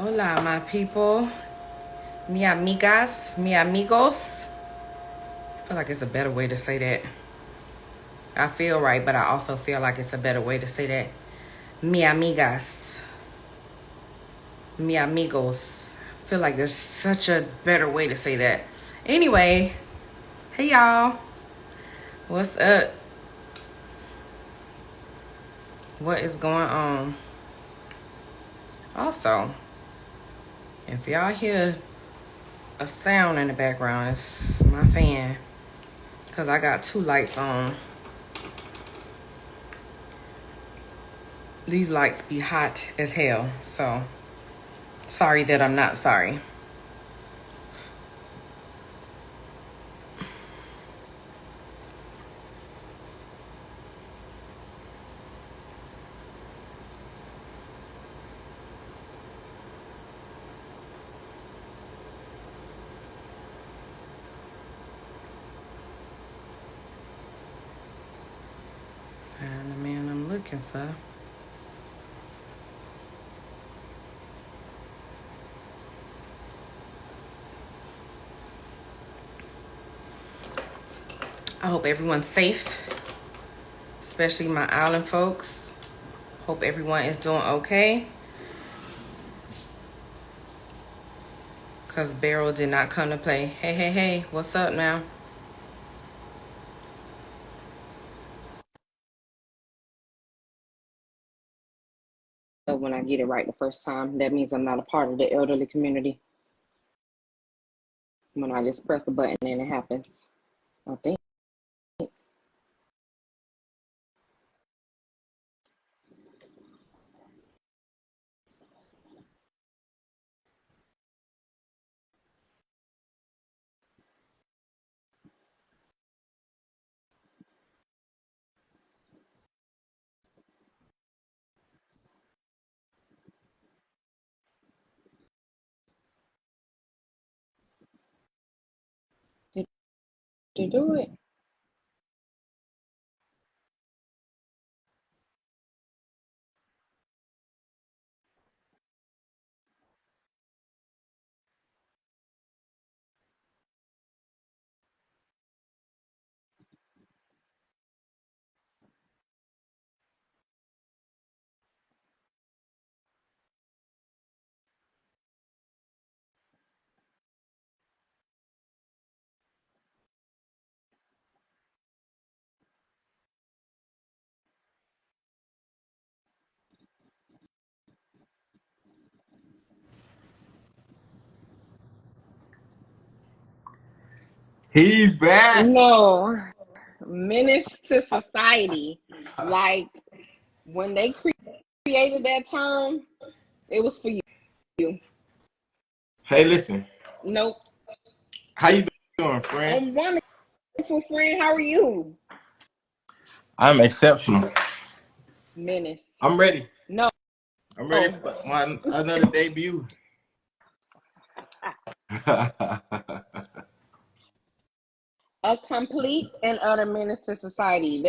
Hola, my people, mi amigas, mi amigos. I feel like it's a better way to say that. I feel right, but I also feel like it's a better way to say that. Mi amigas, mi amigos. I feel like there's such a better way to say that. Anyway, hey y'all, what's up? What is going on? Also, if y'all hear a sound in the background, it's my fan. Because I got two lights on. These lights be hot as hell. So, sorry that I'm not sorry. Find the man I'm looking for. I hope everyone's safe, especially my island folks. Hope everyone is doing okay. Because Beryl did not come to play. Hey, hey, hey, what's up now? When I get it right the first time, that means I'm not a part of the elderly community. When I just press the button and it happens. I think. Did you do it? He's back. No. Menace to society. Like, when they created that term, it was for you. Hey, listen. Nope. How you doing, friend? I'm wonderful, friend. How are you? I'm exceptional. Menace. I'm ready. No. I'm ready for my another debut. A complete and utter menace to society.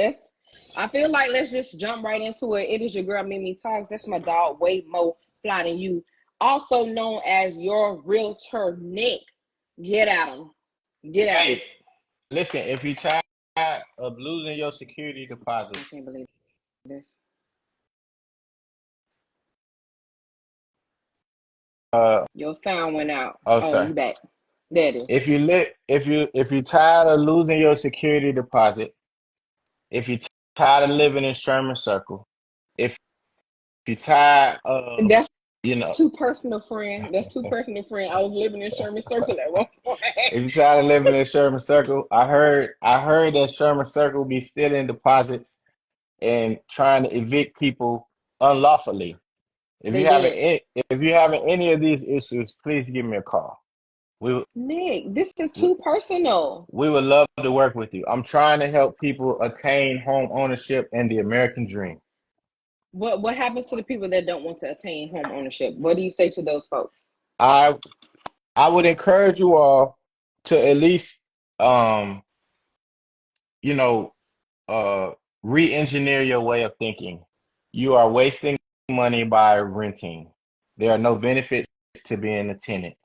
I feel like let's just jump right into it. It is your girl Mimi Talks. That's my dog, way more fly than you. Also known as your realtor Nick. Get at him. Get at him. Hey, listen. If you tired of losing your security deposit, I can't believe this. Your sound went out. oh, Oh, sorry. you back. There it is. If you tired of losing your security deposit, if you tired of living in Sherman Circle, if you tired of That's you know too personal, friend. That's too personal, friend. I was living in Sherman Circle at one point. if you tired of living in Sherman Circle, I heard that Sherman Circle be stealing deposits and trying to evict people unlawfully. If They you having did. any, if you having any of these issues, please give me a call. We Nick, this is too personal. we would love to work with you. I'm trying to help people attain home ownership and the American dream. What happens to the people that don't want to attain home ownership? What do you say to those folks? I I would encourage you all to at least um you know uh re-engineer your way of thinking. You are wasting money by renting. There are no benefits to being a tenant,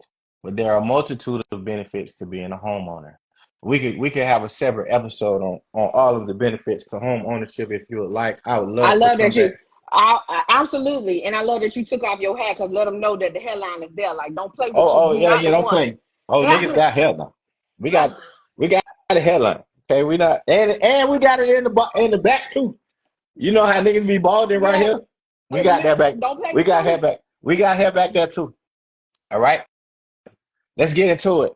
but there are a multitude of benefits to being a homeowner. We could have a separate episode on all of the benefits to home ownership if you would like. I would I love to love come that back. absolutely, and I love that you took off your hat because let them know that the headline is there. Like, don't play with you. Oh You yeah, not yeah, the don't one. play. Oh, niggas got headline. We got a headline. Okay, we not and we got it in the back too. You know how niggas be balding right Yeah, here? We in the got that back. back. Don't play We with got hair you, back. We got hair back there too. All right. Let's get into it.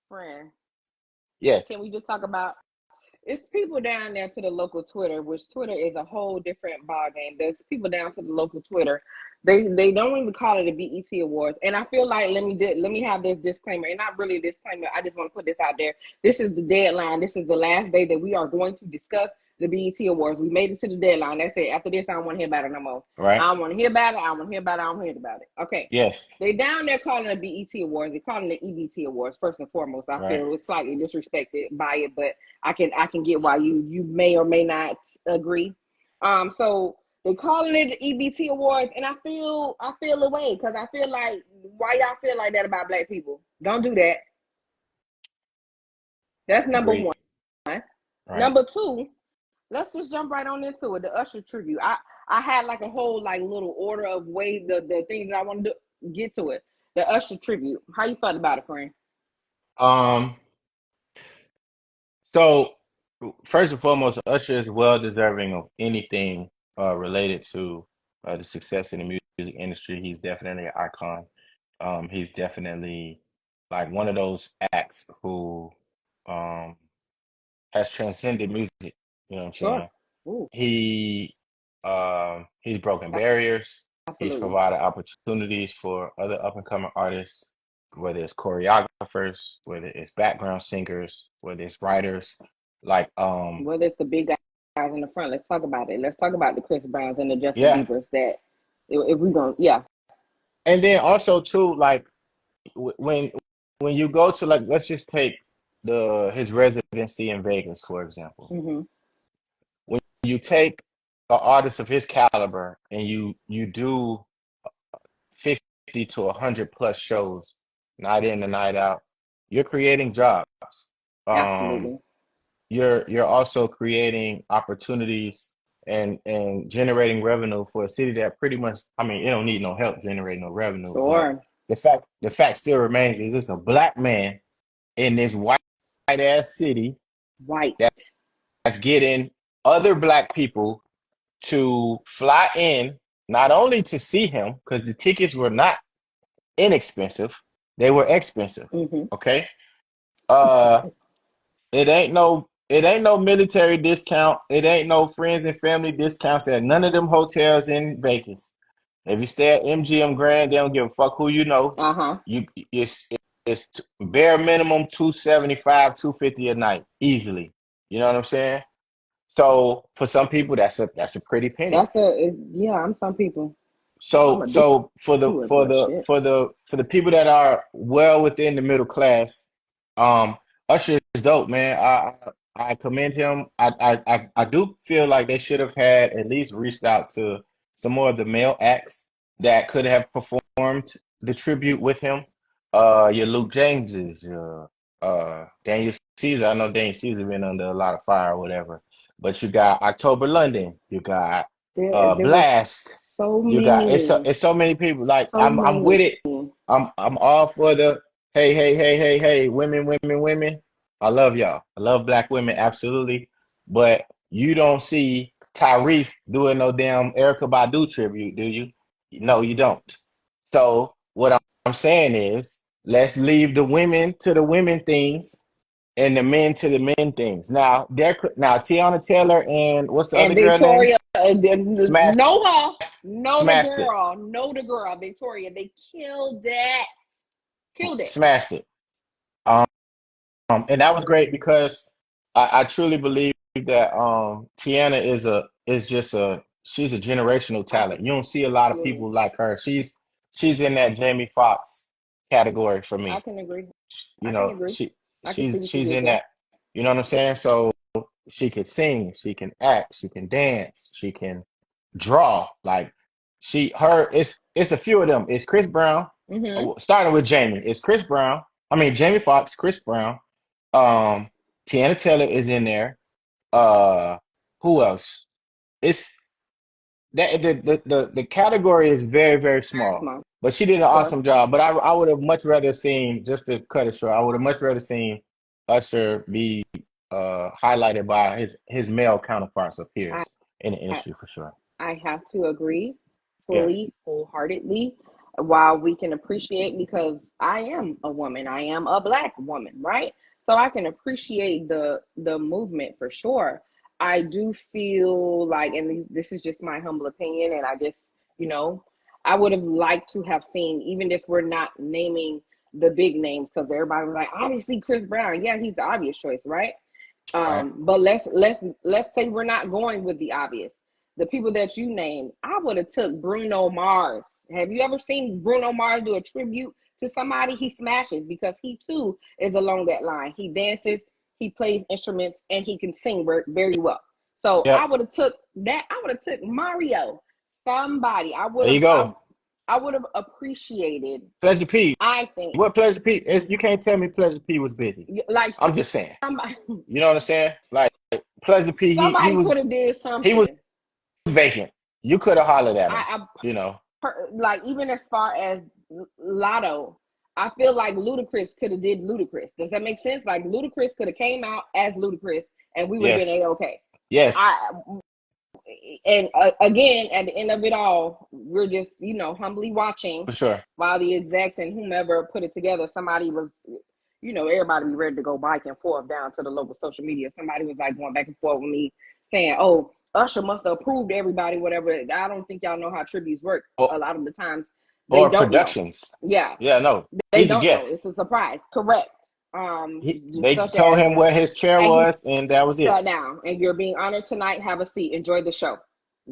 friend. Yes. Can we just talk about it's people down there to the local Twitter, which Twitter is a whole different ball game. There's people down to the local Twitter. They don't even call it a BET Awards, and I feel like let me have this disclaimer, and not really a disclaimer. I just want to put this out there. This is the deadline. This is the last day that we are going to discuss the BET Awards. We made it to the deadline. That's it. After this, I don't want to hear about it no more. Right. I don't want to hear about it. I don't want to hear about it. I don't want to hear about it. Okay. Yes. They down there calling it BET Awards. They calling it EBT Awards first and foremost. I Right. feel it was slightly disrespected by it, but I can get why you may or may not agree. So they calling it the EBT Awards, and I feel away because I feel like why y'all feel like that about black people? Don't do that. That's number Agreed. one. Right. Number two, let's just jump right on into it. The Usher tribute. I had like a whole like little order of ways the things that I want to get to it. The Usher tribute. How you felt about it, friend? Um. So first and foremost, Usher is well deserving of anything related to the success in the music industry. He's definitely an icon. He's definitely like one of those acts who um has transcended music. You know what I'm Sure. saying? Ooh, He's broken barriers. He's absolutely. provided opportunities for other up and coming artists, whether it's choreographers, whether it's background singers, whether it's writers. Like Whether it's the big guys in the front, let's talk about it. Let's talk about the Chris Browns and the Justin yeah. Biebers. That if we don't, yeah. And then also too, like when you go to, like, let's just take the his residency in Vegas, for example. Mm-hmm. When you take an artist of his caliber and you do 50 to 100 plus shows night in and night out, you're creating jobs. Um, Absolutely. you're also creating opportunities and generating revenue for a city that pretty much, I mean, it don't need no help generating no revenue, but Sure. the fact still remains is it's a black man in this white ass city White. that's getting other black people to fly in, not only to see him, because the tickets were not inexpensive, they were expensive. Mm-hmm. Okay. Uh it ain't no military discount. It ain't no friends and family discounts at none of them hotels in Vegas. If you stay at MGM Grand, they don't give a fuck who you know. Uh-huh. You it's bare minimum 275, 250 a night, easily. You know what I'm saying? So for some people, that's a pretty penny. Yeah, I'm some people. I'm So a do so for the it, for but the shit. for the for the people that are well within the middle class, um, Usher is dope, man. I commend him. I do feel like they should have had at least reached out to some more of the male acts that could have performed the tribute with him. Your Luke Jameses, your Daniel Caesar. I know Daniel Caesar been under a lot of fire or whatever, but you got October London, you got There was Blast. so You got many, it's so many people. Like so I'm with many. it. I'm all for the hey, women, women, women. I love y'all. I love black women, absolutely. But you don't see Tyrese doing no damn Erica Badu tribute, do you? No, you don't. So what I'm saying is, let's leave the women to the women things and the men to the men things. Now Tiana Taylor and what's the And other girl name? Victoria, Smash know her, smashed it. know the girl, Victoria. They killed that, killed it. Smashed it. Um, and that was great because I truly believe that Tiana is just she's a generational I can talent. You don't see a lot of absolutely, people like her. She's in that Jamie Foxx category for I me. can agree. You I can know, agree. she I can see she's what you she's did in there. that. You know what I'm saying? So she can sing, she can act, she can dance, she can draw. Like it's a few of them. It's Chris Brown. Starting with Jamie, it's Chris Brown. I mean Jamie Foxx, Chris Brown. Tiana Taylor is in there. Who else? It's that the category is very, very Very small. small. But she did an Sure. awesome job. But I would have much rather seen, just to cut it short, I would have much rather seen Usher be highlighted by his male counterparts or I, peers in the I industry for sure. I have to agree Yeah. fully, wholeheartedly. While we can appreciate, because I am a woman, I am a black woman, right? So I can appreciate the movement for sure. I do feel like, and this is just my humble opinion, and I just, you know, I would have liked to have seen, even if we're not naming the big names, because everybody was like, obviously Chris Brown, yeah, he's the obvious choice, right? Right. But let's say we're not going with the obvious. The people that you named, I would have took Bruno Mars. Have you ever seen Bruno Mars do a tribute to somebody? He smashes, because he too is along that line. He dances, he plays instruments, and he can sing very well. So I Yep. would have took that. I would have took Mario. Somebody. There you go. I would have appreciated. Pleasure P. I think What Pleasure P is, you can't tell me Pleasure P was busy. like I'm just saying. somebody You know what I'm saying? Like Pleasure P, somebody could have did he was something. vacant. You could have hollered at him, I you know. like, even as far as Lotto, I feel like Ludacris could have did Ludacris. Does that make sense? Like, Ludacris could have came out as Ludacris, and we would have been Yes. A-okay. Yes, I and again, at the end of it all, we're just, humbly watching for sure. while the execs and whomever put it together. Somebody was, everybody be ready to go back and forth down to the local social media. Somebody was like going back and forth with me saying, "Oh, Usher must have approved everybody, whatever." I don't think y'all know how tributes work. Or, A lot of the times they or don't know. productions. Yeah, Yeah, no. they He's a don't know. guest. It's a surprise. Correct. Just They such told as, him where his chair and he was, and that was it. sat down, and you're being honored tonight. Have a seat. Enjoy the show.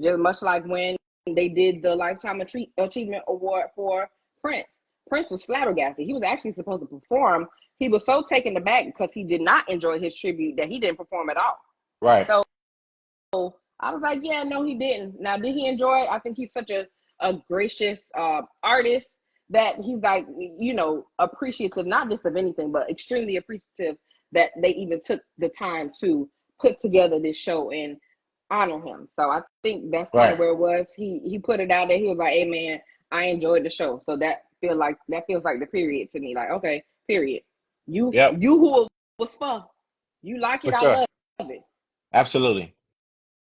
Just much like when they did the Lifetime Achievement Award for Prince. Prince was flabbergasted. He was actually supposed to perform. He was so taken aback because he did not enjoy his tribute that he didn't perform at all. Right. So I was like, yeah, no, he didn't. Now, did he enjoy it? I think he's such a gracious artist that he's like, appreciative, not just of anything, but extremely appreciative that they even took the time to put together this show and honor him. So I think that's kind of Right. where it was. He put it out there. He was like, "Hey man, I enjoyed the show." So that feels like the period to me. Like, okay, period. Yep. You who it was for. You like For it, I sure. love it. Absolutely.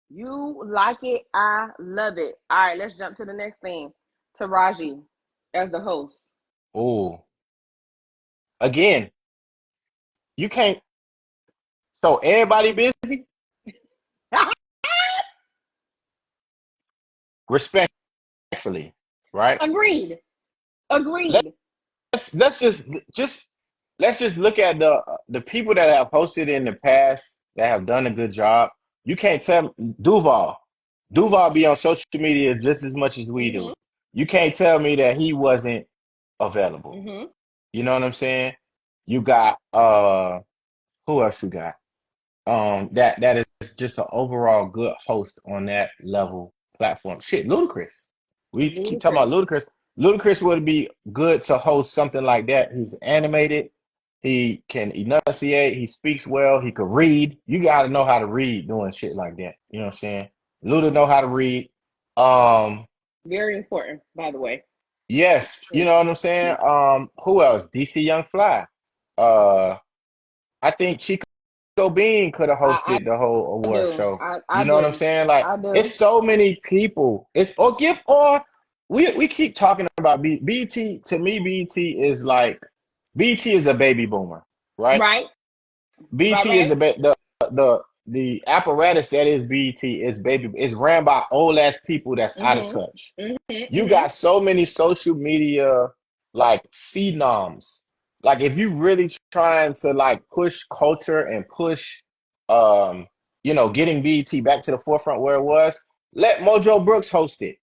You like it, I love it. All right, let's jump to the next thing. Taraji as the host. Ooh. Again, you can't. So everybody busy? Respectfully, right? Agreed. Let's Agreed. let's just let's just look at the people that have hosted in the past that have done a good job. You can't tell Duval. Duval be on social media just as much as we do. Mm-hmm. You can't tell me that he wasn't available. Mm-hmm. You know what I'm saying? You got who else you got? That is just an overall good host on that level platform. Shit, Ludacris. We keep talking Ludicrous. about Ludacris. Ludacris would be good to host something like that. He's animated. He can enunciate. He speaks well. He could read. You got to know how to read doing shit like that. You know what I'm saying? Luda know how to read. Um, Very important, by the way. yes, you know what I'm saying? Who else? DC Young Fly. Uh, I think Chico Bean could have I, hosted the whole I award do. show. I You know what I'm do. saying? Like I it's do. so many people. It's or we keep talking about BT. To me, BT is like BT is a baby boomer, right? Right. Right. BT is Right. the apparatus that is BT is ran by old ass people that's out of Mm-hmm. touch. Mm-hmm. You Mm-hmm. got so many social media like phenoms. Like if you really trying to like push culture and push um getting BET back to the forefront where it was, let Mojo Brooks host it.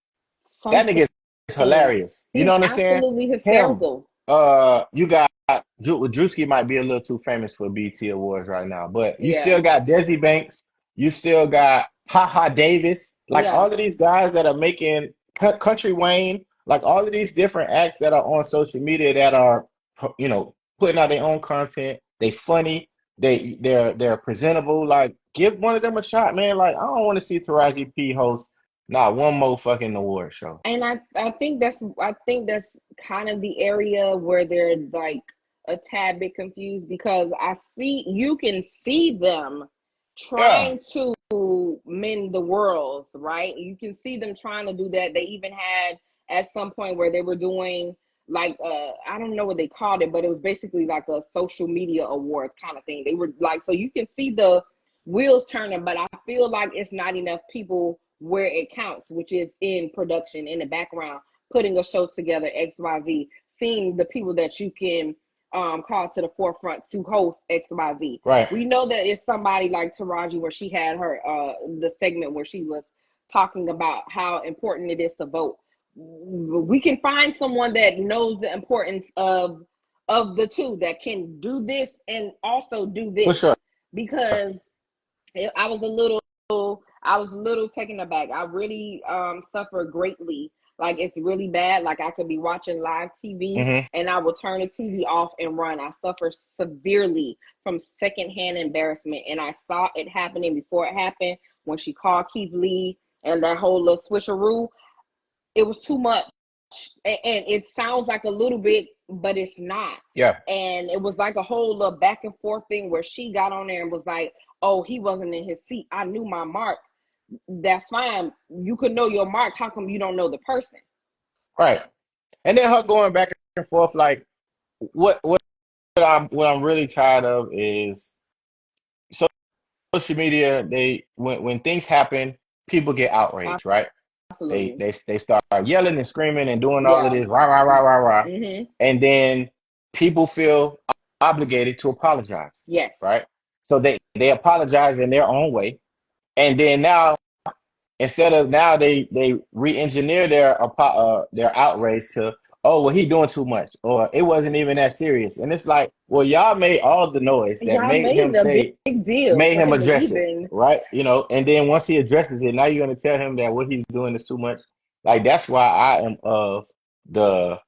That Something. nigga is hilarious. You He's know what I'm saying? absolutely Him. hysterical. You got Drewski might be a little too famous for BT Awards right now, but you Yeah. still got Desi Banks. You still got Haha Davis. Like Yeah. all of these guys that are making Country Wayne. Like all of these different acts that are on social media that are, putting out their own content. They funny. They're presentable. Like, give one of them a shot, man. Like, I don't want to see Taraji P host not one more fucking award show. And I think that's kind of the area where they're like a tad bit confused, because you can see them Yeah, trying to mend the worlds, right? You can see them trying to do that. They even had at some point where they were doing like I don't know what they called it, but it was basically like a social media awards kind of thing. They were like, so you can see the wheels turning, but I feel like it's not enough people where it counts, which is in production, in the background, putting a show together, XYZ, seeing the people that you can call to the forefront to host XYZ. right. We know that it's somebody like Taraji, where she had her the segment where she was talking about how important it is to vote. We can find someone that knows the importance of the two, that can do this and also do For this, sure. because I was a little taken aback. I really suffer greatly. Like, it's really bad. Like, I could be watching live TV Hmm. and I will turn the TV off and run. I suffer severely from secondhand embarrassment, and I saw it happening before it happened when she called Keith Lee and that whole little switcheroo. It was too much, and it sounds like a little bit, but it's not. Yeah. And it was like a whole little back and forth thing where she got on there and was like, oh, he wasn't in his seat, I knew my mark. That's fine, you could know your mark, how come you don't know the person? Right. And then her going back and forth, like what I'm really tired of is social media. They when things happen, people get outraged, right? They Absolutely. they they start yelling and screaming and doing all of Yeah. this rah rah rah rah rah, Mm-hmm. and then people feel obligated to apologize, Yes. right? So they apologize in their own way, and then now instead of now they re-engineer their outrage to, oh well, he doing too much, or it wasn't even that serious, and it's like, well, y'all made all the noise that Y'all made him made a say, big deal made for him him to address it, even. right? And then once he addresses it, now you're gonna tell him that what he's doing is too much. Like, that's why I am of the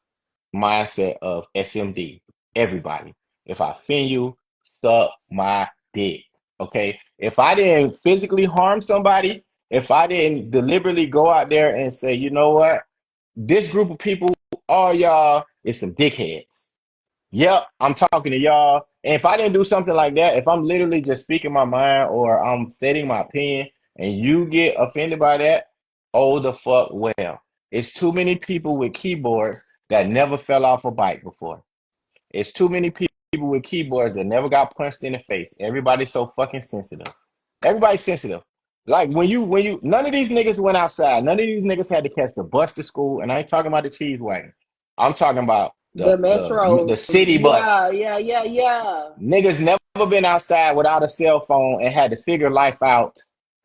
mindset of SMD. Everybody, if I offend you, suck my dick. Okay. If I didn't physically harm somebody, if I didn't deliberately go out there and say, you know what, this group of people, all y'all is some dickheads. Yep, I'm talking to y'all. And if I didn't do something like that, if I'm literally just speaking my mind or I'm stating my opinion and you get offended by that, oh the fuck well. It's too many people with keyboards that never fell off a bike before. It's too many people with keyboards that never got punched in the face. Everybody's so fucking sensitive. Everybody's sensitive. Like when you none of these niggas went outside. None of these niggas had to catch the bus to school. And I ain't talking about the cheese wagon. I'm talking about The the metros. city bus. Yeah. Niggas never been outside without a cell phone and had to figure life out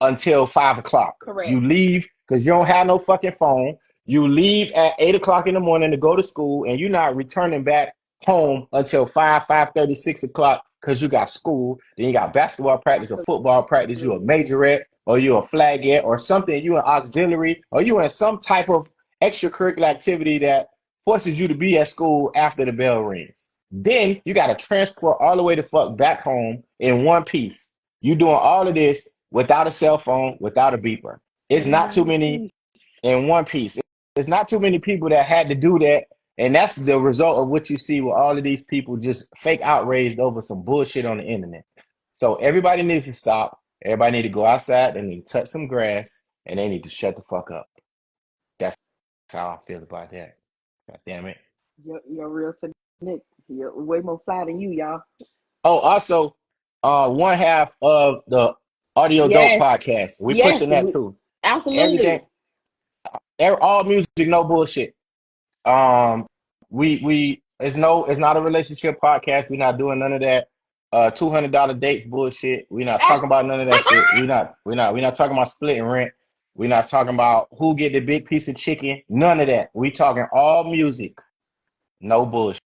until 5 o'clock. Correct. You leave because you don't have no fucking phone. You leave at 8 o'clock in the morning to go to school, and you're not returning back home until 5:30, 6 o'clock because you got school. Then you got basketball practice or football practice. You a Absolutely. majorette or you a flagette or something. You an auxiliary or you in some type of extracurricular activity that forces you to be at school after the bell rings. Then you got to transport all the way to fuck back home in one piece. You doing all of this without a cell phone, without a beeper. It's In not too one many piece. in one piece. It's not too many people that had to do that. And that's the result of what you see with all of these people just fake outraged over some bullshit on the internet. So everybody needs to stop. Everybody need to go outside. They need to touch some grass and they need to shut the fuck up. That's how I feel about that. God damn it. You're real to Nick. You're way more fly than you, y'all. Oh, also, one half of the Audio Dope Yes. podcast. We Yes. pushing that too. Everything, Absolutely. all music, no bullshit. Um, we it's not a relationship podcast. We're not doing none of that. $200 dates bullshit. We're not talking about none of that shit. We're not talking about splitting rent. We're not talking about who get the big piece of chicken. None of that. We talking all music, no bullshit.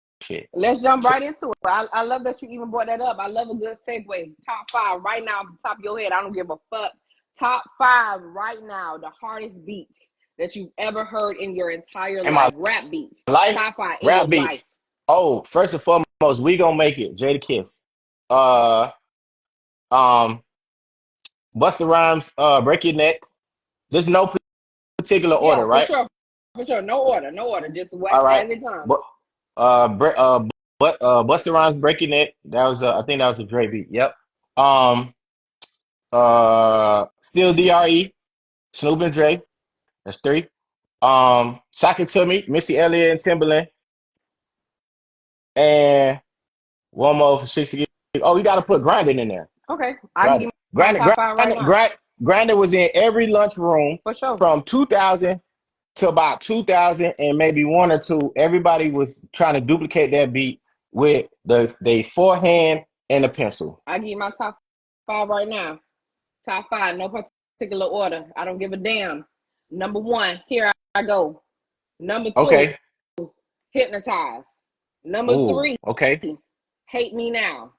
Let's jump So, right into it. I love that you even brought that up. I love a good segue. Top five right now, off the top of your head. I don't give a fuck. Top five right now, the hardest beats that you've ever heard in your entire In my life? Rap beats. life, Top 5 in your rap life. beats. Oh, first and foremost, We Gonna Make It, Jada Kiss. Uh, um, Busta Rhymes, Break Your Neck. There's no particular Yeah, order, for right? sure. For sure. No order. No order. Just All right. as it comes. But Busta Rhymes, Break Your Neck. That was I think that was a Dre beat. Yep. Um, Still Dre, Snoop and Dre. That's 3. Sock It To Me, Missy Elliott and Timberland, and one more for 60. Oh, you got to put Grinding in there. Okay. I can give Grinding, my Grinding, top 5 right now. Grinding was in every lunchroom For sure. from 2000 to about 2000 and maybe 1 or 2. Everybody was trying to duplicate that beat with the forehand and a pencil. I give you my top 5 right now. Top 5, no particular order. I don't give a damn. Number 1, Here I Go. Number 2, Okay. Hypnotize. Number Ooh. 3, Okay. Hate Me Now.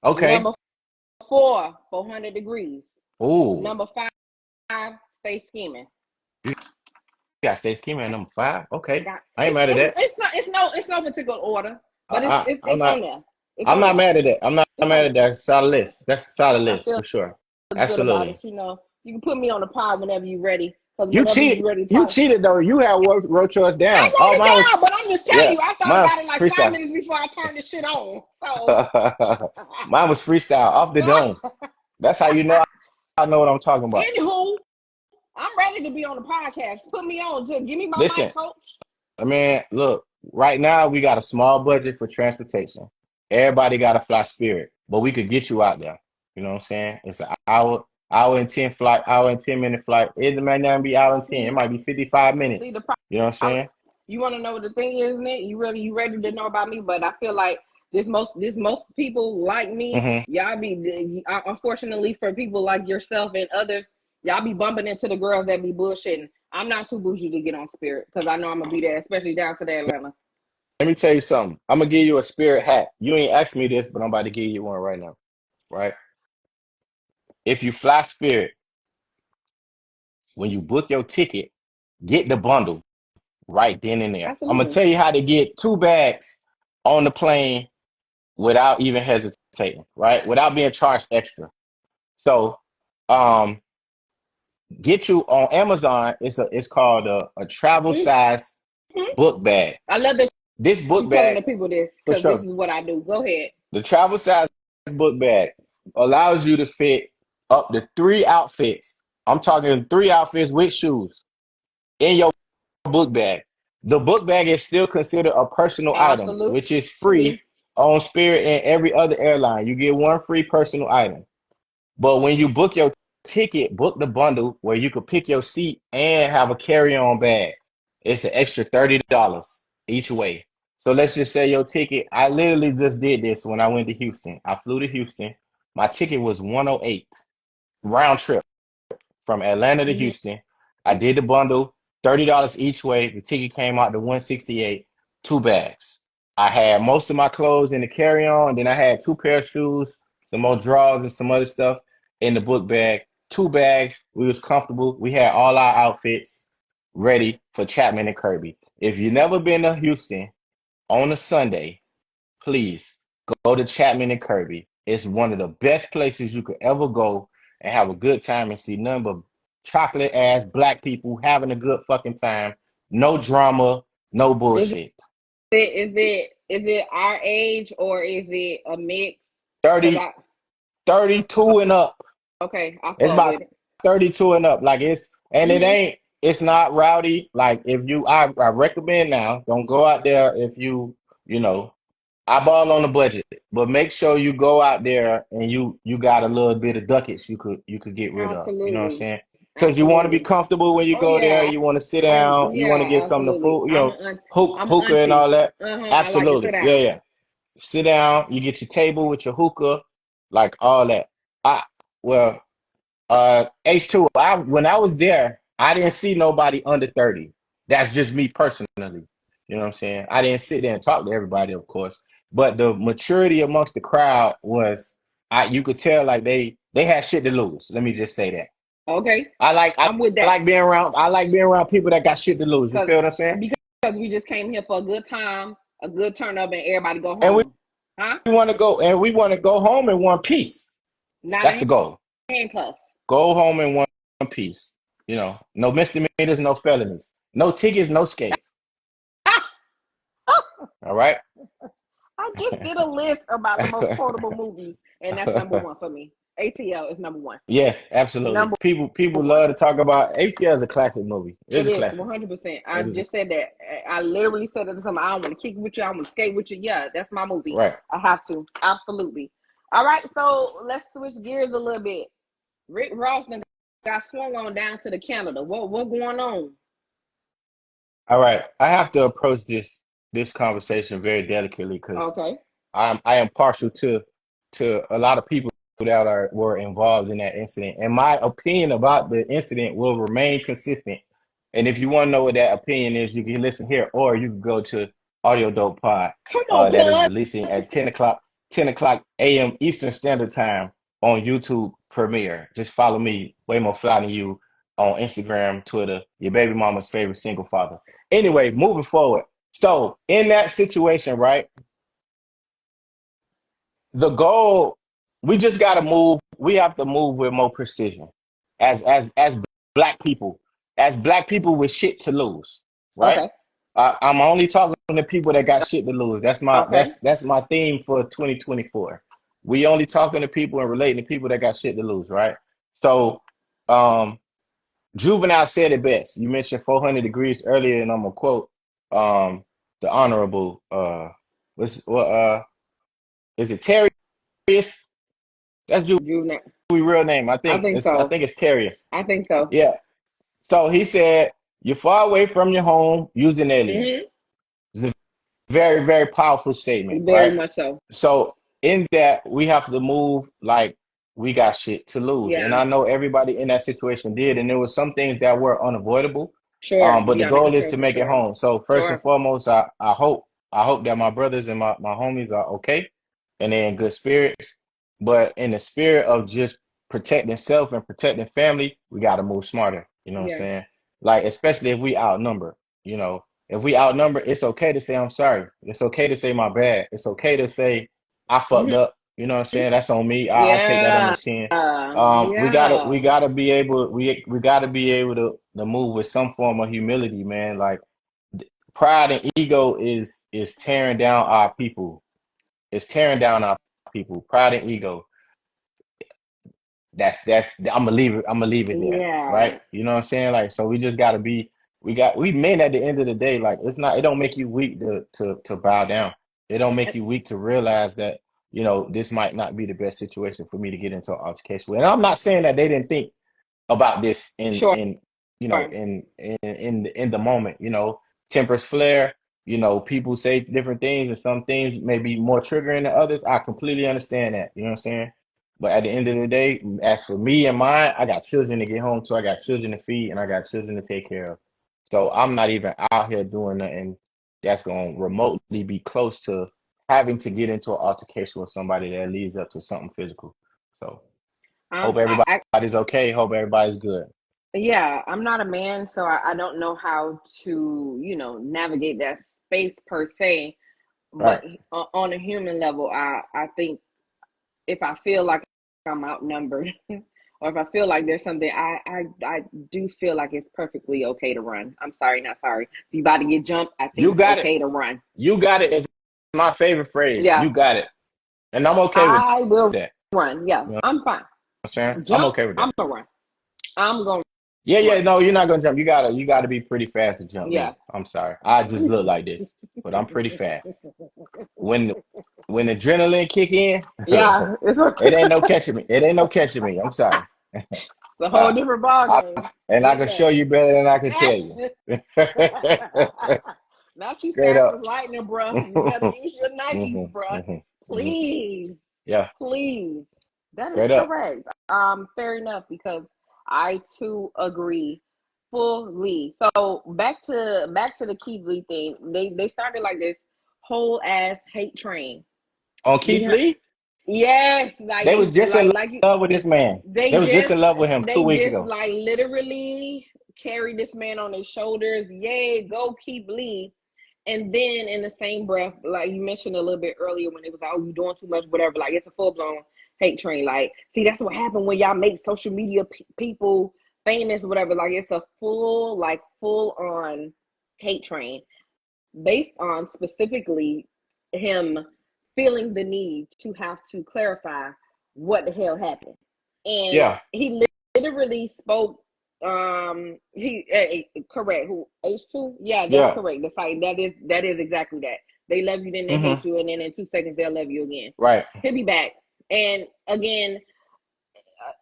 Okay. Number 4, 400 Degrees. Ooh. Number 5, Stay Scheming. You got Stay Scheming at number 5. Okay. I ain't It's mad at that. it's no particular order, but it's I'm on not. there. It's I'm on not there. mad at that. I'm not It's mad on at there. that. Solid list. That's a solid I list feel for sure. good about it. Absolutely. You know, you can put me on the pod whenever you're ready. Because You whenever you're cheated. ready to You talk, cheated though. You had wrote yours I down. Oh, wrote it mine was down, but I'm just telling yeah. you, I thought Mine about was it like 5 freestyle. minutes before I turned this shit on. So Mine was freestyle off the dome. That's how you know I know what I'm talking about. anywho, I'm ready to be on the podcast. Put me on. Just give me my Listen, mic, coach. I mean, look, right now we got a small budget for transportation. Everybody got to fly Spirit, but we could get you out there. You know what I'm saying? It's an hour and 10 flight, hour and 10 minute flight. It might not be hour and 10. It might be 55 See minutes. the You know what I'm saying? You want to know what the thing is, Nick? You ready to know about me? But I feel like this most people like me, Mm-hmm. y'all be unfortunately for people like yourself and others, y'all be bumping into the girls that be bullshitting. I'm not too bougie to get on Spirit because I know I'm gonna be there, especially down to the Atlanta. Let me tell you something. I'm gonna give you a Spirit hat. You ain't asked me this, but I'm about to give you one right now. Right? If you fly Spirit, when you book your ticket, get the bundle right then and there. I'm gonna Absolutely. tell you how to get 2 bags on the plane without even hesitating, right? Without being charged extra. So, um, get you on Amazon. It's called a travel size Mm-hmm. book bag. I love that This you book telling bag the people this for because this sure. is what I do. Go ahead. The travel size book bag allows you to fit up to 3 outfits. I'm talking 3 outfits with shoes in your book bag. The book bag is still considered a personal item, Absolutely. which is free on Spirit and every other airline. You get 1 free personal item. But when you book your ticket, book the bundle where you could pick your seat and have a carry-on bag. It's an extra $30 each way. So let's just say your ticket. I literally just did this when I went to Houston. I flew to Houston. My ticket was 108 round trip from Atlanta to Mm-hmm. Houston. I did the bundle, $30 each way. The ticket came out to 168, 2 bags. I had most of my clothes in the carry-on. Then I had 2 pair of shoes, some more drawers and some other stuff in the book bag. 2 bags. We was comfortable. We had all our outfits ready for Chapman and Kirby. If you've never been to Houston on a Sunday, please go to Chapman and Kirby. It's one of the best places you could ever go and have a good time and see none but chocolate ass black people having a good fucking time. No drama, no Is bullshit. is it our age or is it a mix? Cause 30, 32 and up. okay, I It's fuck about with it. 32 and up. Like Mm-hmm. it's not rowdy. Like if you, I recommend now, don't go out there if you know, I ball on the budget, but make sure you go out there and you got a little bit of ducats you could get rid of. You know what I'm Absolutely, saying? Because you want to be absolutely. comfortable when you Oh go there. yeah, You want to sit down. You want to get some of the absolutely. food. I'm an aunt. I'm an Hookah and auntie. all that. I like to sit Absolutely, yeah, down. yeah. Sit down. You get your table with your hookah, like all that. I well, H2. When I was there, I didn't see nobody under 30. That's just me personally. You know what I'm saying? I didn't sit there and talk to everybody, of course, but the maturity amongst the crowd was, you could tell like they had shit to lose. Let me just say that. Okay, I I'm with that. like being around. I like being around people that got shit to lose. You Cause feel what I'm saying? because we just came here for a good time, a good turn up, and everybody go And home. Huh? we want to go home in one piece. Not That's in the goal. handcuffs. Go home in one piece. You know, no misdemeanors, no felonies, no tickets, no skates. All right. I just did a list about the most quotable movies, and that's number one for me. ATL is number one. Yes, absolutely. Number People one. love to talk about ATL is a classic movie. It's It a is classic. 100%. I It is just said that. I literally said it to somebody. I want to kick with you. I want to skate with you. Yeah, that's my movie. right. I have to. Absolutely. All right, so let's switch gears a little bit. Rick Ross got swung on down to the Canada. What going on? All right. I have to approach this conversation very delicately because Okay. I am partial to a lot of people that were involved in that incident. And my opinion about the incident will remain consistent. And if you want to know what that opinion is, you can listen here, or you can go to Audio Dope Pod, Come on, that is blood. releasing at 10 o'clock a.m. Eastern Standard Time on YouTube Premiere. Just follow me, way more fly than you, on Instagram, Twitter, your baby mama's favorite single father. Anyway, moving forward. So in that situation, right? The goal, we just got to move. We have to move with more precision as black people, with shit to lose, right? Okay. I'm only talking to people that got shit to lose. Okay. That's my theme for 2024. We only talking to people and relating to people that got shit to lose, right? So, um, Juvenile said it best. You mentioned 400 degrees earlier, and I'm gonna quote um the honorable is it Terry? That's Juvenile Juvenile. real name. I think I so. think it's Terrius. I think so. Yeah. So he said, "You're far away from your home. Use an alien." Mm-hmm. It's a very very powerful statement, Very right? much so. So in that we have to move like we got shit to lose, and Yeah. I know everybody in that situation did, and there was some things that were unavoidable. Sure. But You the gotta make a goal is choice to for make it sure. home. So first and Sure. foremost, I hope that my brothers and my homies are okay and they're in good spirits. But in the spirit of just protecting self and protecting family, we got to move smarter. You know what I'm Yeah. saying? Like, especially if we outnumber, you know, if we outnumber, it's okay to say I'm sorry. It's okay to say my bad. It's okay to say I fucked Mm-hmm. up. You know what I'm saying? That's on me. I take that on the Yeah. chin. We Yeah. gotta be able we gotta be able to move with some form of humility, man. Like pride and ego is tearing down our people. It's tearing down our people. Pride and ego. That's I'm gonna leave it there, right? Yeah. You know what I'm saying? Like, so we just gotta be we men at the end of the day, like it don't make you weak to bow down. It don't make you weak to realize that, you know, this might not be the best situation for me to get into an altercation with. And I'm not saying that they didn't think about this Sure. in you know in the moment. You know, tempers flare. You know, people say different things, and some things may be more triggering than others. I completely understand that. You know what I'm saying? But at the end of the day, as for me and mine, I got children to get home to, I got children to feed, and I got children to take care of. So I'm not even out here doing nothing that's going to remotely be close to having to get into an altercation with somebody that leads up to something physical. So hope I everybody's okay. Hope everybody's good. yeah, I'm not a man, so I don't know how to, navigate that space per se. But Right. on a human level, I think if I feel like I'm outnumbered, or if I feel like there's something, I do feel like it's perfectly okay to run. I'm sorry, not sorry. If you about to get jumped, I think You it's got it. okay to run. You got it is my favorite phrase. Yeah, You got it. And I'm okay with I will that. run. Yeah, You know what I'm fine. I'm saying? I'm Jump, okay with I'm that. gonna run. I'm gonna Yeah, yeah, run. no, you're not gonna jump. You gotta be pretty fast to jump Yeah. me. I'm sorry. I just look like this, but I'm pretty fast. When when adrenaline kick in, Yeah, it's it a, ain't no catching me. It ain't no catching me. I'm sorry. a whole Uh, different ball I, game. and I Get can show you better than I can tell you. that. Not you Straight fast as up. lightning, bruh. You better use your Nikes, bruh. Hmm. Please, Yeah, please. That is straight up. correct. Fair enough, because I too agree fully. So back to the Keith Lee thing. They started like this whole ass hate train On Keith behind Lee? Yes, like They was just in like you, love with this man. They was just in love with him 2 weeks ago. like literally carry this man on their shoulders. Yay, go keep Lee. And then in the same breath, like you mentioned a little bit earlier when it was, oh, you doing too much, whatever. Like it's a full blown hate train. Like, see, that's what happened when y'all make social media people famous, whatever. Like it's a full on hate train based on specifically him feeling the need to have to clarify what the hell happened. And Yeah. he literally spoke correct who H2? Yeah, that's Yeah. correct. The site that is exactly that. They love you, then they hate you, and then in 2 seconds they'll love you again. Right. He'll be back. And again,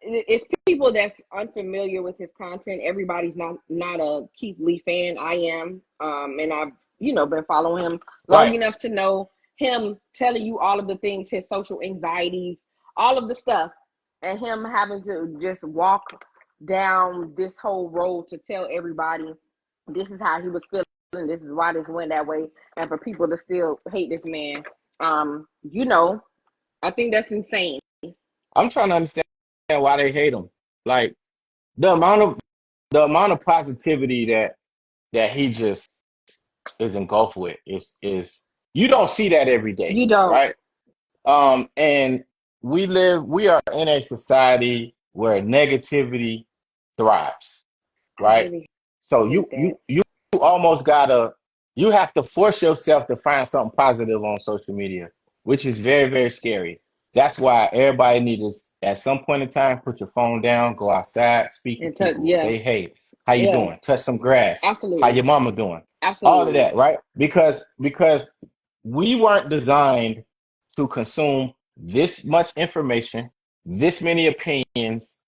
it's people that's unfamiliar with his content. Everybody's not a Keith Lee fan. I am, and I've been following him long Right. enough to know him telling you all of the things, his social anxieties, all of the stuff, and him having to just walk down this whole road to tell everybody this is how he was feeling, this is why this went that way, and for people to still hate this man, I think that's insane. I'm trying to understand why they hate him. Like the amount of positivity that he just is engulfed with is you don't see that every day, You don't. right? And we are in a society where negativity thrives, I right? really So hate that. you almost you have to force yourself to find something positive on social media, which is very, very scary. That's why everybody needs to, at some point in time, put your phone down, go outside, speak to And people, yeah, say, hey, how you yeah, doing? Touch some grass. How absolutely, your mama doing? All of absolutely. that, right? Because we weren't designed to consume this much information, this many opinions,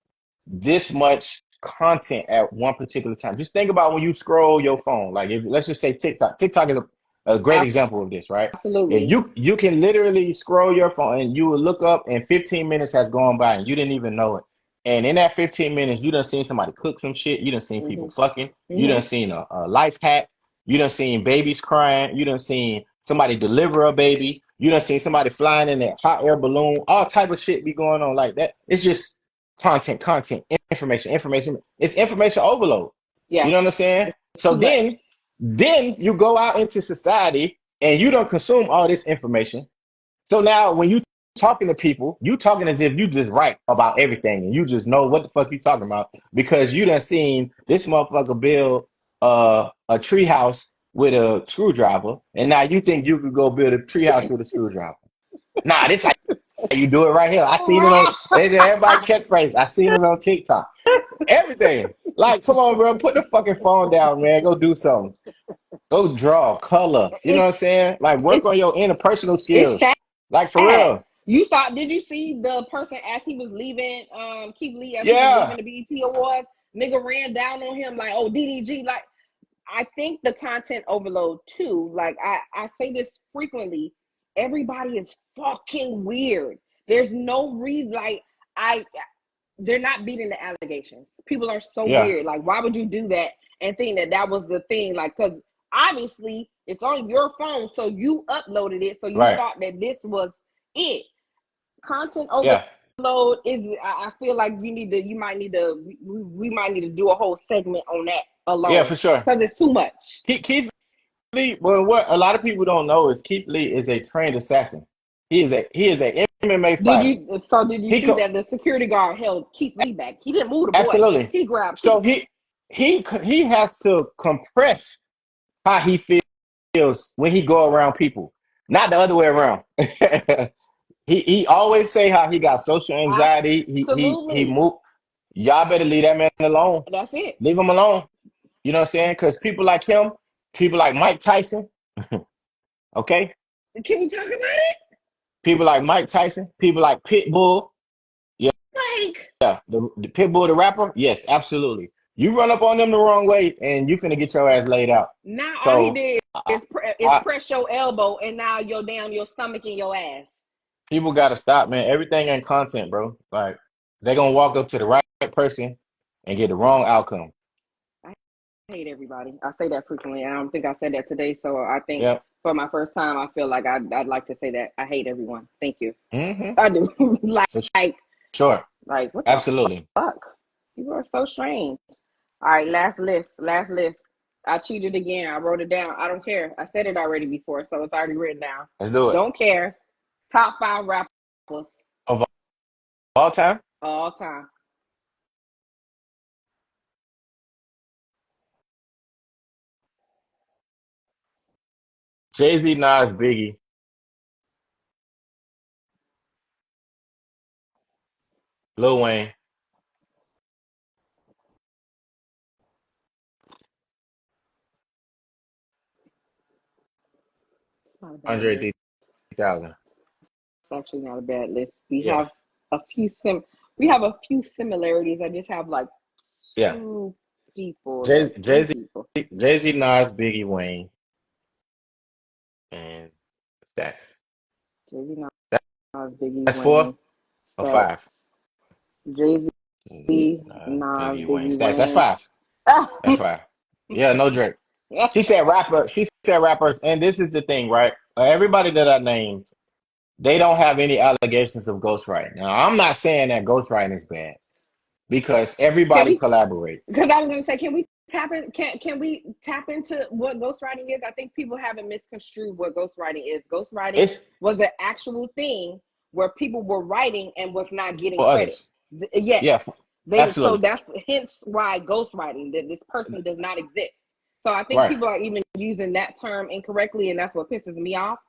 this much content at one particular time. Just think about when you scroll your phone. Like, if let's just say TikTok. TikTok is a great example of this, right? If Absolutely. you can literally scroll your phone and you will look up and 15 minutes has gone by and you didn't even know it. And in that 15 minutes, you done seen somebody cook some shit. You done seen people Mhm. fucking. You done Mhm. seen a life hack. You done seen babies crying. You done seen somebody deliver a baby. You done seen somebody flying in a hot air balloon. All type of shit be going on like that. It's just content, information. It's information overload. You Yeah, know what I'm saying? So too much. then you go out into society and you don't consume all this information. So now when you talking to people, you talking as if you just right about everything and you just know what the fuck you talking about because you done seen this motherfucker build a tree house with a screwdriver, and now you think you could go build a tree house with a screwdriver. Nah, this how you do it right here. I seen it on everybody catchphrase. I seen it on TikTok. Everything. Like, come on, bro. Put the fucking phone down, man. Go do something. Go draw, color. You know what I'm It's saying? Like, work on it's your interpersonal it's skills. Like, for sad. real. You saw? Did you see the person as he was leaving? Keith Lee as he was leaving Yeah. the BET Awards. Nigga ran down on him like, "Oh, DDG." Like, I think the content overload too. Like, I say this frequently. Everybody is fucking weird. There's no reason. Like, I they're not beating the allegations. People are so Yeah. weird. Like, why would you do that and think that that was the thing? Like, because obviously it's on your phone, so you uploaded it, so you Right. thought that this was it. Content Yeah. overload is. I feel like you might need to. We might need to do a whole segment on that Yeah, alone for sure. because it's too much. Keith Lee, well, what a lot of people don't know is Keith Lee is a trained assassin. He is a MMA fighter. Did you He see co- that the security guard held Keith Lee back? He didn't move the boy. Absolutely. He grabbed So Keith. he has to compress how he feels when he go around people, not the other way around. He always say how he got social anxiety. He Absolutely. moved. Y'all better leave that man alone. That's it. Leave him alone. You know what I'm saying? Because people like him, people like Mike Tyson, okay? Can we talk about it? People like Mike Tyson, people like Pitbull. Yeah, Like, yeah. The Pitbull, the rapper. Yes, absolutely. You run up on them the wrong way, and you finna get your ass laid out. now all he So, did I, is I, press your elbow, and now you're down your stomach and your ass. people gotta stop, man. Everything ain't content, bro. Like they gonna walk up to the right person and get the wrong outcome. I hate everybody. I say that frequently. I don't think I said that today, so I think Yep. for my first time, I feel like I'd like to say that I hate everyone. Thank you. Mm-hmm. I do. For like, sure. like what the Absolutely. fuck? People are so strange. All right, last list. Last list. I cheated again. I wrote it down. I don't care. I said it already before, so it's already written down. Let's do it. Don't care. Top 5 rappers Of all time? all time. Jay-Z, Nas, Biggie, Lil Wayne, It's not a bad Andre list. 3000. It's actually not a bad list. We Yeah. have a few we have a few similarities. I just have like Yeah. two people, Jay like three Z, people. Jay-Z, Nas, Biggie, Wayne, and Stacks. Jay-Z, That, Nas, Biggie, that's four Wayne, or Stacks. five? Jay-Z, Jay-Z, Nas, Biggie, Wayne, Biggie, Stacks. That's Wayne. five. That's five. Yeah, no Drake. She said rapper. She said rappers, and this is the thing, right? Everybody that I named, they don't have any allegations of ghostwriting. Now, I'm not saying that ghostwriting is bad because Can everybody we? collaborates. Because I was gonna say, can we tap in? Can we tap into what ghostwriting is? I think people haven't misconstrued what ghostwriting is. Ghostwriting It's was an actual thing where people were writing and was not getting for credit. others. Yes, Yeah, they. So absolutely. that's hence why ghostwriting, that this person does not exist. So I think Right. people are even using that term incorrectly, and that's what pisses me off.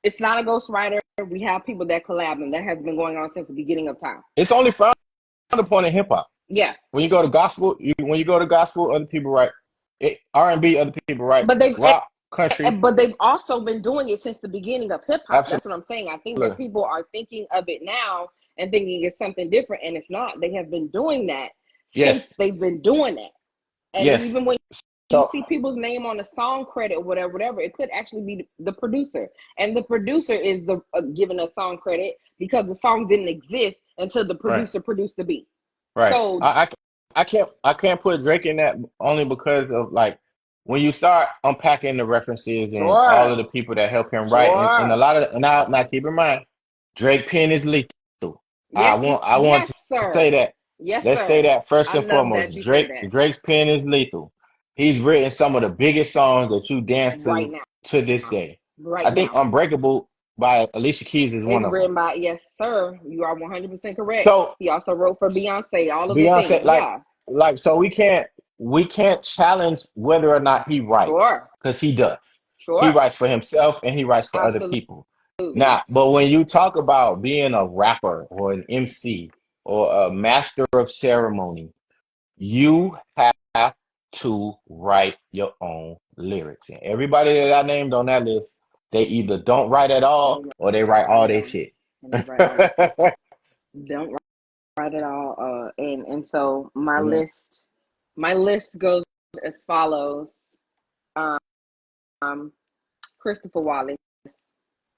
It's not a ghostwriter. We have people that collab, and that has been going on since the beginning of time. It's only frowned upon in hip hop. Yeah, When you go to gospel, when you go to gospel, other people write R&B, other people write but they rock, country. but they've also been doing it since the beginning of hip hop. Absolutely. That's what I'm saying. I think that people are thinking of it now and thinking it's something different, and it's not. They have been doing that Yes. since they've been doing it. And Yes. even when you So see people's name on the song credit or whatever, it could actually be the producer, and the producer is the given a song credit because the song didn't exist until the right, producer produced the beat. right. So I can't put Drake in that only because of like when you start unpacking the references and all of sure, the people that help him write and a sure, lot of and now keep in mind Drake pen is lethal. yes, I want yes, to say sir, that. yes, Let's say sir. that first I and love that foremost. you said that. Drake's pen is lethal. He's written some of the biggest songs that you dance Right to this now, day. right I think now. Unbreakable by Alicia Keys is one It's of them. written by, yes, sir. You are 100% correct. So He also wrote for Beyonce, all of the things. Beyonce, Yeah, so we can't challenge whether or not he sure, writes because he does. He sure, writes for himself and he writes for other absolutely. people. Now, but when you talk about being a rapper or an MC or a master of ceremony, you have to write your own lyrics. And everybody that I named on that list, they either don't write at all or they write Write all it their all, shit. and they write all this shit. Don't write it all. And so Mhm. my list goes as follows. Um, Christopher Wallace,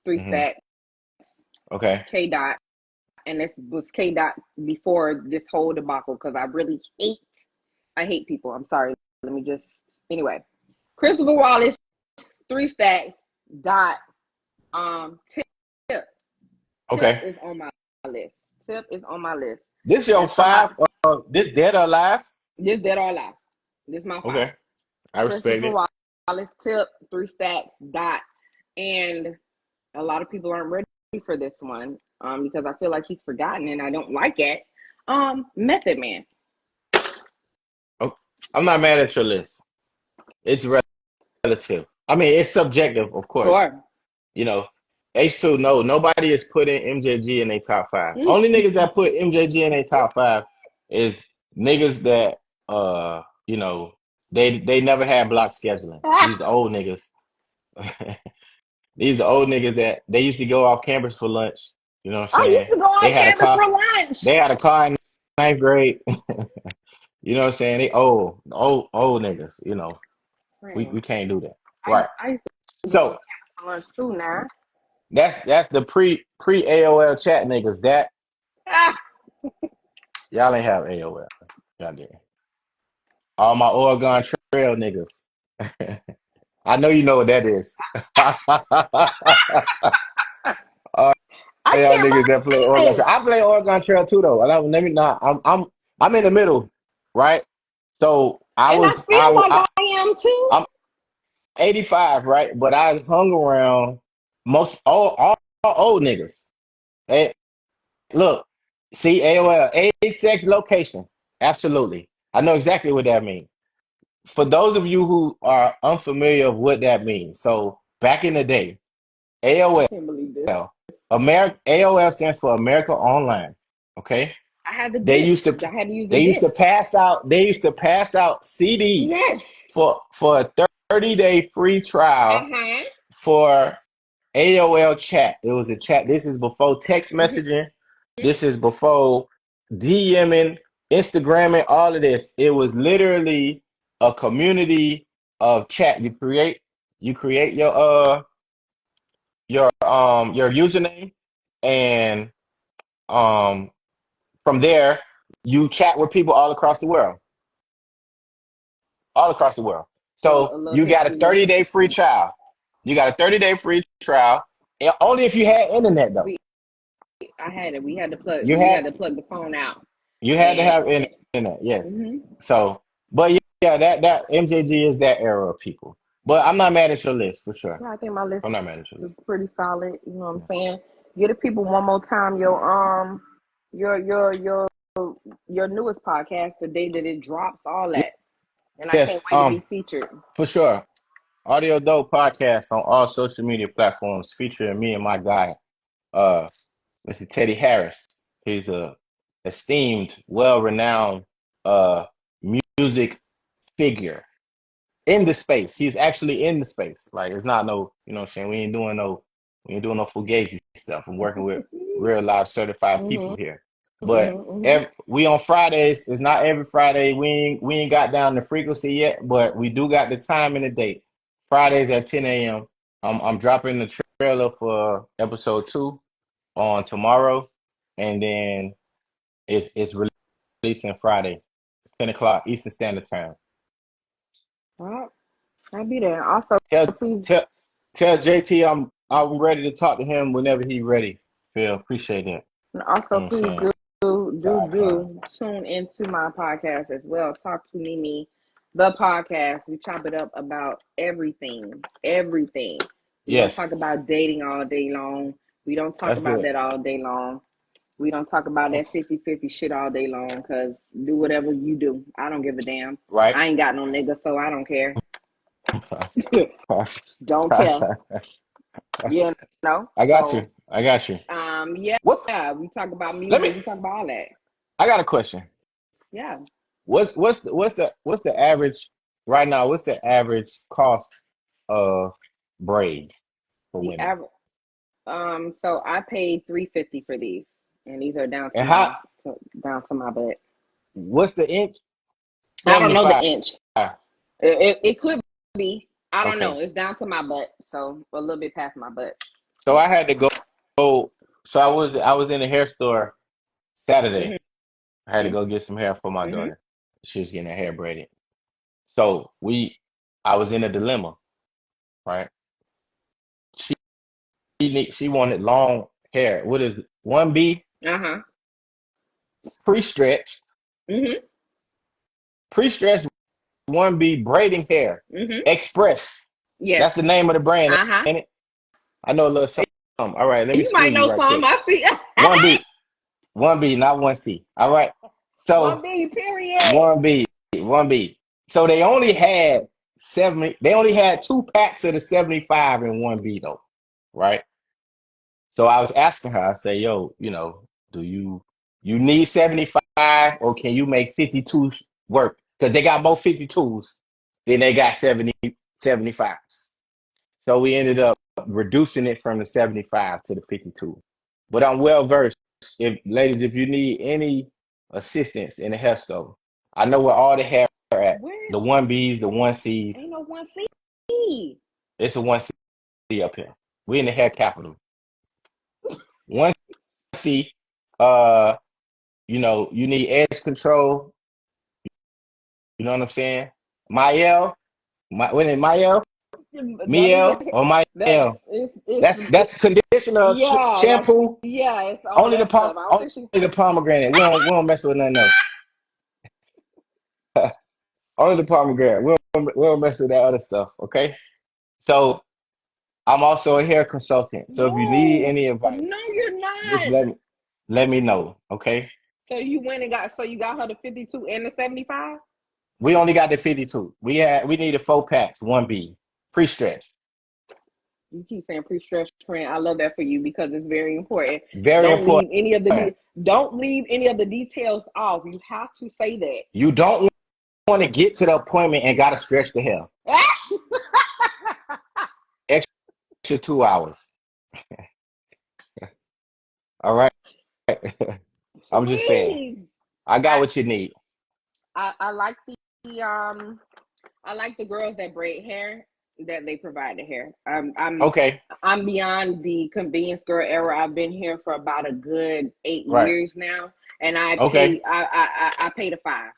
three Mhm. stacks, Okay. K Dot, and this was K Dot before this whole debacle because I hate people. I'm sorry. Let me just anyway. Christopher Wallace, three stacks, Dot, Tip. Tip Okay. is on my list. Tip is on my list. This your And somebody, five. This dead or alive? this dead or alive. This is my five. Okay, I respect Christopher it. Wallace, Tip, three stacks, Dot, and a lot of people aren't ready for this one because I feel like he's forgotten and I don't like it. Method Man. Oh, I'm not mad at your list. It's relative. I mean, it's subjective, of course. Sure. You know, H2. No, nobody is putting MJG in their top five. Only niggas that put MJG in their top five is niggas that you know, they never had block scheduling. These the old niggas. These the old niggas that they used to go off campus for lunch. You know what I'm I used saying? to go They on had a campus car. for lunch. They had a car in ninth grade. You know what I'm saying? They old niggas. You know, we Man, can't do that. Right. I used to go on So campus for lunch too now. that's the pre AOL chat niggas. That Ah, y'all ain't have AOL. Y'all did. All my Oregon Trail niggas. I know you know what that is. All I y'all can't niggas that play believe Oregon Trail. this. I play Oregon Trail too though. Let me not. I'm in the middle, right? So And I feel like I am too. I'm 85, right? But I hung around most all old niggas. Hey, look, see AOL, age, sex, location. Absolutely. I know exactly what that means. For those of you who are unfamiliar with what that means, so back in the day, I AOL, can't believe this. AOL stands for America Online. Okay. I had the They disc. used to I had to use the they used to disc. pass out CDs Yes. for a 30-day free trial Uh-huh. for AOL chat. It was a chat. This is before text Mm-hmm. messaging. This is before DMing, Instagramming, all of this. It was literally a community of chat. You create your username, and um from there you chat with people all across the world. All across the world. So So a little you got a history 30-day free lesson. trial. You got a 30-day free trial. Only if you had internet though. We I had it. We had to plug. You We had had to plug the phone out, You had to and, have internet, yes. hmm So, but yeah, that MJG is that era of people. But I'm not mad at your list for sure. yeah, I think my list I'm not mad at your is list. pretty solid. You know what I'm Yeah. saying? Get the people one more time. Your your your your newest podcast, the day that it drops, all that, and I can't Yes, wait to be featured. for sure. Audio Dope podcast on all social media platforms featuring me and my guy, uh, Mr. Teddy Harris. He's a esteemed, well-renowned music figure in the space. He's actually in the space. Like it's not no, you know what I'm saying? We ain't doing no fugazi stuff. I'm working with real live certified people Mhm. here. But Mhm. Mhm. we on Fridays. It's not every Friday. We ain't got down the frequency yet, but we do got the time and the date. Fridays at 10 a.m. I'm dropping the trailer for episode 2 on tomorrow, and then it's releasing Friday, 10 o'clock Eastern Standard Time. All right. I'll be there. Also, Tell please. tell tell JT I'm ready to talk to him whenever he's ready. Phil, appreciate it. You Also, know what I'm please saying? It's an icon. tune into my podcast as well. Talk to Mimi, the podcast. We chop it up about everything, everything. We don't Yes, talk about dating all day long. We don't talk that's about good. that all day long. We don't talk about that 50-50 shit all day long because do whatever you do. I don't give a damn. Right? I ain't got no nigga, so I don't care. Don't care. You know? I got So, you. I got you. yeah, What's we talk about let me music. We talk about all that. I got a question. Yeah. What's the average right now? What's the average cost of braids for The women? average. So I paid 350 for these, and these are And how down to my butt. what's the inch? I don't know the 75. inch. It could be. I don't know. Okay. It's down to my butt, so a little bit past my butt. So I had to go so I was in a hair store Saturday. Mhm. I had to go get some hair for my Mhm. daughter. She was getting her hair braided. So I was in a dilemma, right? She wanted long hair. What is it? 1B Uh huh. pre-stretched, Mhm. pre-stretched 1B braiding hair. Mhm. Express. Yes. That's the name of the brand, Uh huh. ain't it? I know a little something. All right, let me You school might you know right some. quick. I see. 1B, 1B, not 1C. All right. One So B. Period. 1B, 1B. So they only had 2 packs of the 75 in 1B though, right? So I was asking her, I say, yo, do you need 75 or can you make 52s work? Because they got both 52s, then they got 75s. So we ended up reducing it from the 75 to the 52. But I'm well versed. If you need any assistance in the hair store, I know where all the hair are at. Where The 1Bs, the 1Cs. ain't no one C. It's a 1C up here. We in the hair capital. 1C, uh, you need edge control. You know what I'm saying? Mael, when it Mael? Don't even Miel or that Miel. it's That's conditioner, yeah, like shampoo. yeah, it's all Only the that stuff. I don't only think she the pomegranate. We don't mess with nothing else. Only the pomegranate. We don't mess with that other stuff. Okay. So I'm also a hair consultant. So if you need no, any no, advice, you're just not. let me know. Okay. So you went and got so you got her the 52 and the 75? We only got the 52. We needed 4 packs, 1B. Pre-stretch. You keep saying pre-stress friend. I love that for you because it's very important. Very Don't important. leave any of the don't leave any of the details off. You have to say You don't want to get to the appointment and gotta stretch the hair. that. Extra 2 hours. All right. I'm just saying. Please. I got I, what you need. I like the I like the girls that braid hair that they provide the hair. Okay. I'm beyond the convenience girl era. I've been here for about a good 8 Right. years now, and I Okay. pay I pay the $5.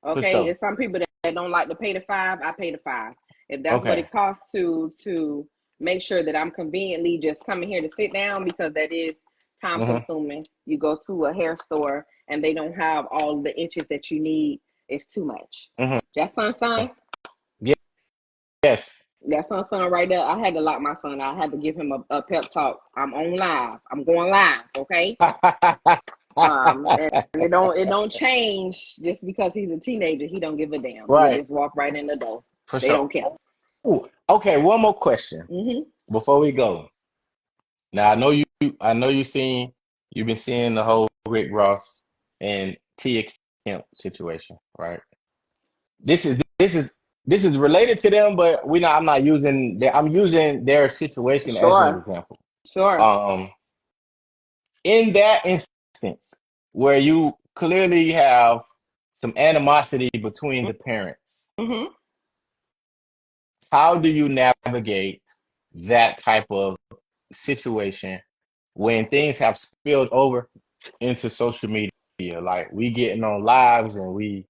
For Okay, sure. there's some people that don't like to pay the $5. I pay the $5 if that's what Okay. it costs to make sure that I'm conveniently just coming here to sit down because that is time Mm-hmm. consuming. You go to a hair store and they don't have all the inches that you need. It's too much. Mm-hmm. That son. Yes. That son right there. I had to lock my son. I had to give him a pep talk. I'm on live. I'm going live. Okay. And it don't change just because he's a teenager. He don't give a damn. He'll Right. just walk right in the door. For They sure. don't care. Ooh. Okay. One more question Mm-hmm. before we go. Now you've been seeing the whole Rick Ross and Tia Kemp situation, right? This is related to them, but I'm not using I'm using their situation as an Sure. example. Sure. Um, in that instance where you clearly have some animosity between the parents, Mm-hmm. how do you navigate that type of situation when things have spilled over into social media? Like we getting on lives and we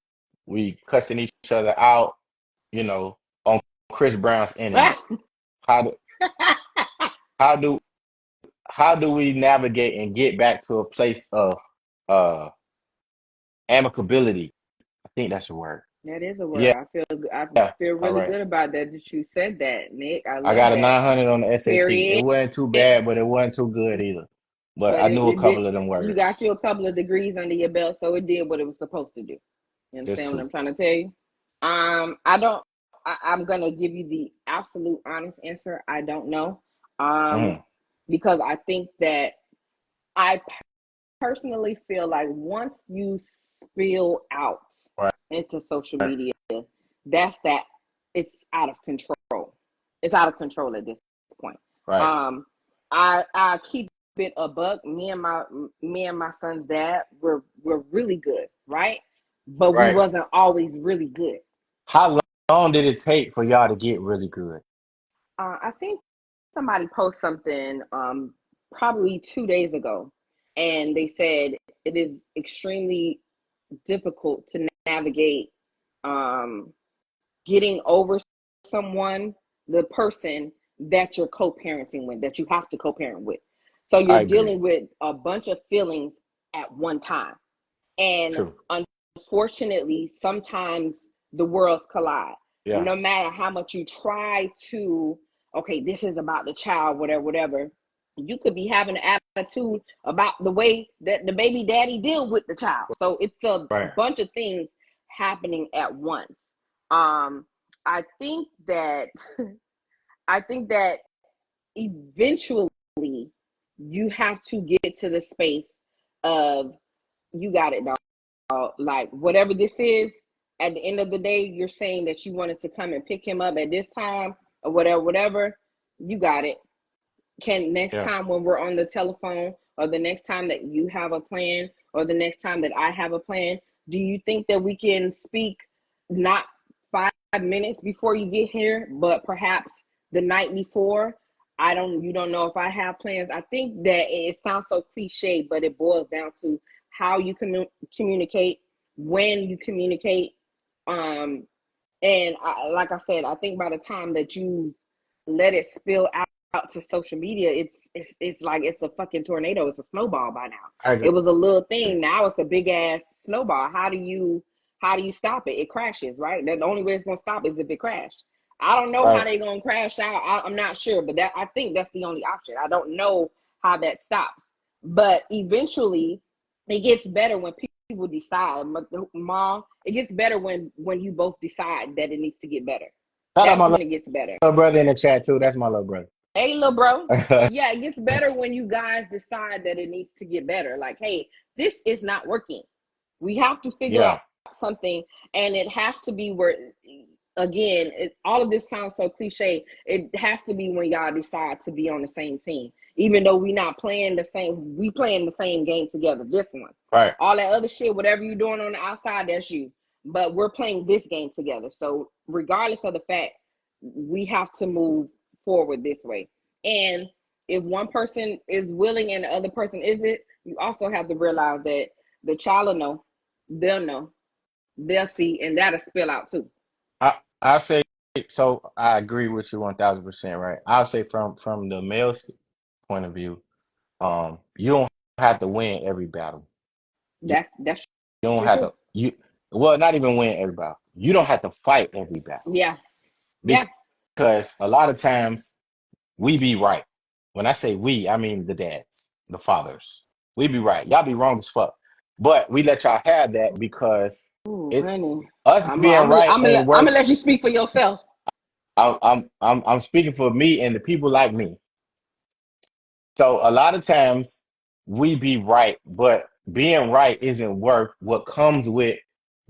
cussing each other out, on Chris Brown's internet. How do how do how do we navigate and get back to a place of uh amicability? I think that's a word. That is a word. Yeah, I feel all really right. good about that you said that, Nick. I I love got a that. 900 on the SAT. It Period. wasn't too bad, but it wasn't too good either. But But I it, knew a it did. couple of them You words. got you a couple of degrees under your belt, so it did what it was supposed to do. You Just understand what two. I'm trying to tell you? I don't. I'm gonna give you the absolute honest answer. I don't know. Um, Mm-hmm. because I think that I personally feel like once you spill out Right, into social media, that's that it's out of control. It's out of control at this point. right, I keep it a buck. Me and my son's dad were really good, right? But we right. wasn't always really good. How long did it take for y'all to get really good? I seen somebody post something probably 2 days ago, and they said it is extremely difficult to navigate um, getting over someone, the person that you're co-parenting with, that you have to co-parent with. So you're I agree. dealing with a bunch of feelings at one time. And True. unfortunately, sometimes the worlds collide. Yeah. No matter how much you try to, okay, this is about the child, whatever, whatever. You could be having an attitude about the way that the baby daddy deal with the child. So it's a Right. bunch of things happening at once. Um, I think that I think that eventually you have to get to the space of you got it, dog. Like whatever this is, at the end of the day, you're saying that you wanted to come and pick him up at this time or whatever, whatever. You got it. Can next Yeah. time when we're on the telephone or the next time that you have a plan or the next time that I have a plan, do you think that we can speak not 5 minutes before you get here, but perhaps the night before? You don't know if I have plans. I think that it sounds so cliche, but it boils down to how you communicate, when you communicate. Um, and like I said, I think by the time that you let it spill out to social media, it's like it's a fucking tornado. It's a snowball by now. I agree. It was a little thing. Now it's a big ass snowball. How do you stop it? It crashes, right? The only way it's gonna stop is if it crashed. I don't know how Right. they're gonna crash out. I'm not sure, but I think that's the only option. I don't know how that stops. But eventually it gets better when people decide. Mom, it gets better when you both decide that it needs to get better. Shout out That's my when it gets better. little brother in the chat too. That's my little brother. Hey, little bro. Yeah, it gets better when you guys decide that it needs to get better. Like, hey, this is not working. We have to figure Yeah. out something, and it has to be where, again, all of this sounds so cliche. It has to be when y'all decide to be on the same team, even though we not playing the same. We playing the same game together. This one, Right. all that other shit, whatever you're doing on the outside, that's you. But we're playing this game together. So regardless of the fact, we have to move forward this way. And if one person is willing and the other person isn't, you also have to realize that the child will know, they'll see, and that'll spill out too. I say so. I agree with you 1000%. Right. I'll say from the male's point of view, you don't have to win every battle. That's You don't true have too. to well, not even win every battle. You don't have to fight every battle Yeah, yeah. because a lot of times we be right. When I say we, I mean the dads, the fathers. We be right. Y'all be wrong as fuck. But we let y'all have that because Ooh, it honey, us I'm being I'm right I'm ain't I'm work. gonna let you speak for yourself. I'm speaking for me and the people like me. So a lot of times we be right, but being right isn't worth what comes with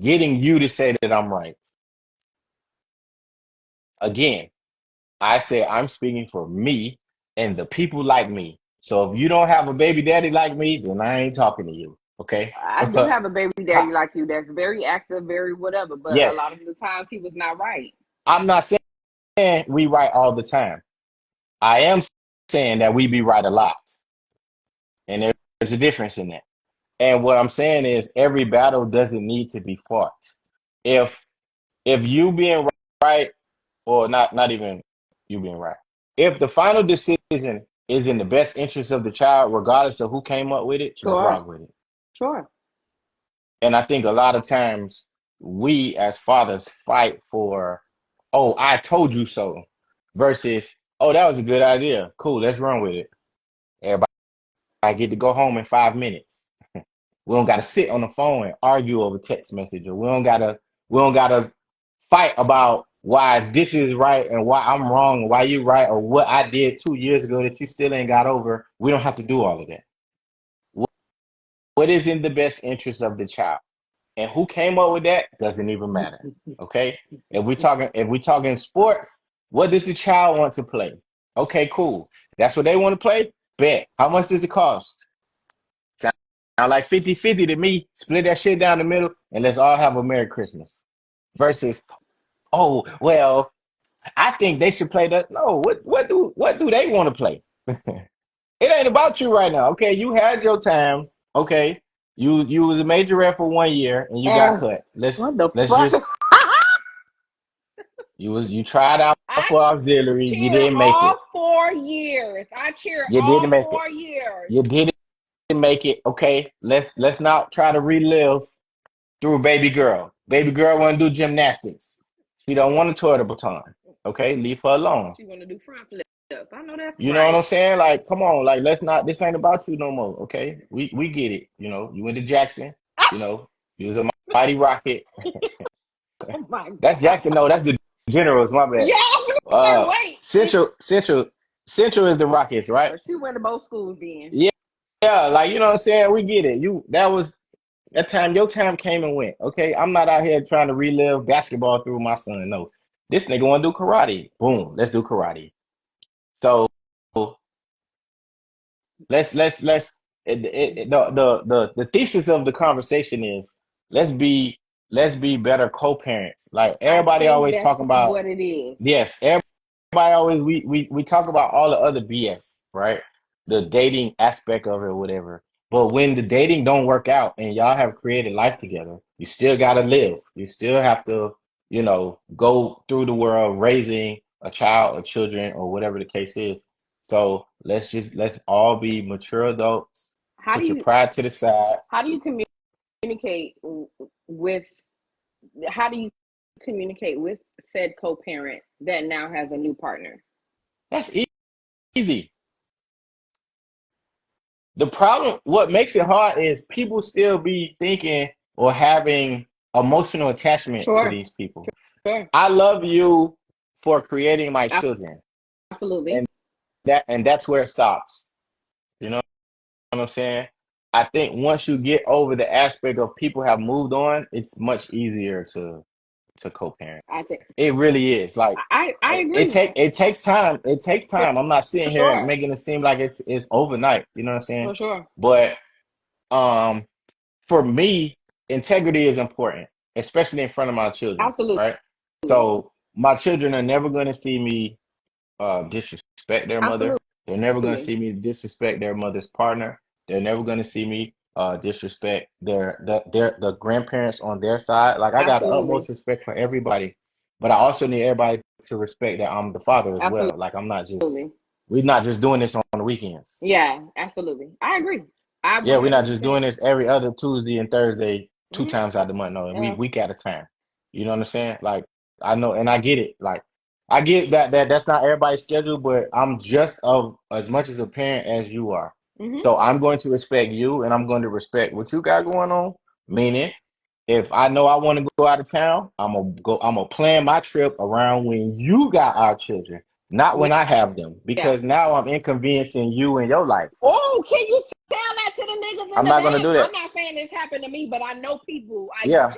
getting you to say that I'm right. Again, I say I'm speaking for me and the people like me. So if you don't have a baby daddy like me, then I ain't talking to you. Okay? I do have a baby daddy Ha- like you that's very active, very whatever, but a yes, lot of the times he was not right. I'm not saying we right all the time. I am saying that we be right a lot. And there's a difference in that. And what I'm saying is every battle doesn't need to be fought. If you being right or not even you being right. If the final decision is in the best interest of the child, regardless of who came up with it, let's Sure, rock with it. sure. And I think a lot of times we as fathers fight for, oh, I told you so, versus, oh, that was a good idea. Cool, let's run with it. Everybody get to go home in 5 minutes. We don't gotta sit on the phone and argue over text message, or we don't gotta fight about why this is right and why I'm wrong and why you right or what I did 2 years ago that you still ain't got over. We don't have to do all of that. What is in the best interest of the child? And who came up with that doesn't even matter. Okay? If we talking sports, what does the child want to play? Okay, cool. That's what they want to play? Bet. How much does it cost? Sound like 50-50 to me. Split that shit down the middle and let's all have a Merry Christmas. Versus, oh, well, I think they should play that. No, what do they want to play? It ain't about you right now. Okay, you had your time. Okay, you was a major ref for 1 year and you got And cut. what the Let's fuck? just you tried out I for auxiliary. You cheer didn't make it. all 4 years. I cheer You didn't all make it. 4 years. You didn't make it. Okay, let's not try to relive through baby girl. Baby girl want to do gymnastics. She don't want to toy the baton. Okay, leave her alone. She want to do front flips. I know that's You know what right. I'm saying? Like, come on, like let's not. This ain't about you no more. Okay, we get it. You know, you went to Jackson. You know, you was a mighty rocket. Oh my That's god. Jackson. No, that's the Generals. My bad. Yeah, I was Uh, gonna say, wait. Central is the Rockets, right? She went to both schools then. Yeah, yeah. Like you know what I'm saying? We get it. That was that time. Your time came and went. Okay, I'm not out here trying to relive basketball through my son. No, this nigga want to do karate. Boom, let's do karate. So let's the thesis of the conversation is let's be better co-parents. Like I everybody think always that's talking about, what it is. yes, everybody always we talk about all the other BS, right? The dating aspect of it or whatever. But when the dating don't work out and y'all have created life together, you still gotta live. You still have to, go through the world raising a child or children or whatever the case is. So let's all be mature adults. How do Put your you pride to the side. how do you communicate with how do you communicate with said co-parent that now has a new partner? That's easy. The problem, what makes it hard is people still be thinking or having emotional attachment to Sure, these people. sure, I love you for creating my children. absolutely, And that's where it stops. You know what I'm saying? I think once you get over the aspect of people have moved on, it's much easier to co-parent. I think It really is. Like I agree it takes time. It takes for time. I'm not sitting here sure, making it seem like it's overnight. You know what I'm saying? for sure, But um, for me, integrity is important, especially in front of my children, absolutely, right? So my children are never going to see me disrespect their mother. absolutely, They're never going to see me disrespect their mother's partner. They're never going to see me disrespect the grandparents on their side. Like I got the absolutely, utmost respect for everybody, but I also need everybody to respect that I'm the father as well. absolutely. Like we're not just doing this on the weekends. Yeah, absolutely. I agree. I Yeah, we're not just 100%. doing this every other Tuesday and Thursday, two Mm-hmm. times out the month. No, we Yeah. week at a time. You know what I'm saying? Like I know, and I get it. Like I get that that's not everybody's schedule, but I'm just of as much as a parent as you are. Mm-hmm. So I'm going to respect you, and I'm going to respect what you got going on. Meaning, if I know I want to go out of town, I'm gonna go. I'm gonna plan my trip around when you got our children, not Yeah. when I have them, because now I'm inconveniencing you and your life. Oh, can you tell that to the niggas in I'm the not gonna back? do I'm that. not saying this happened to me, but I know people. Yeah,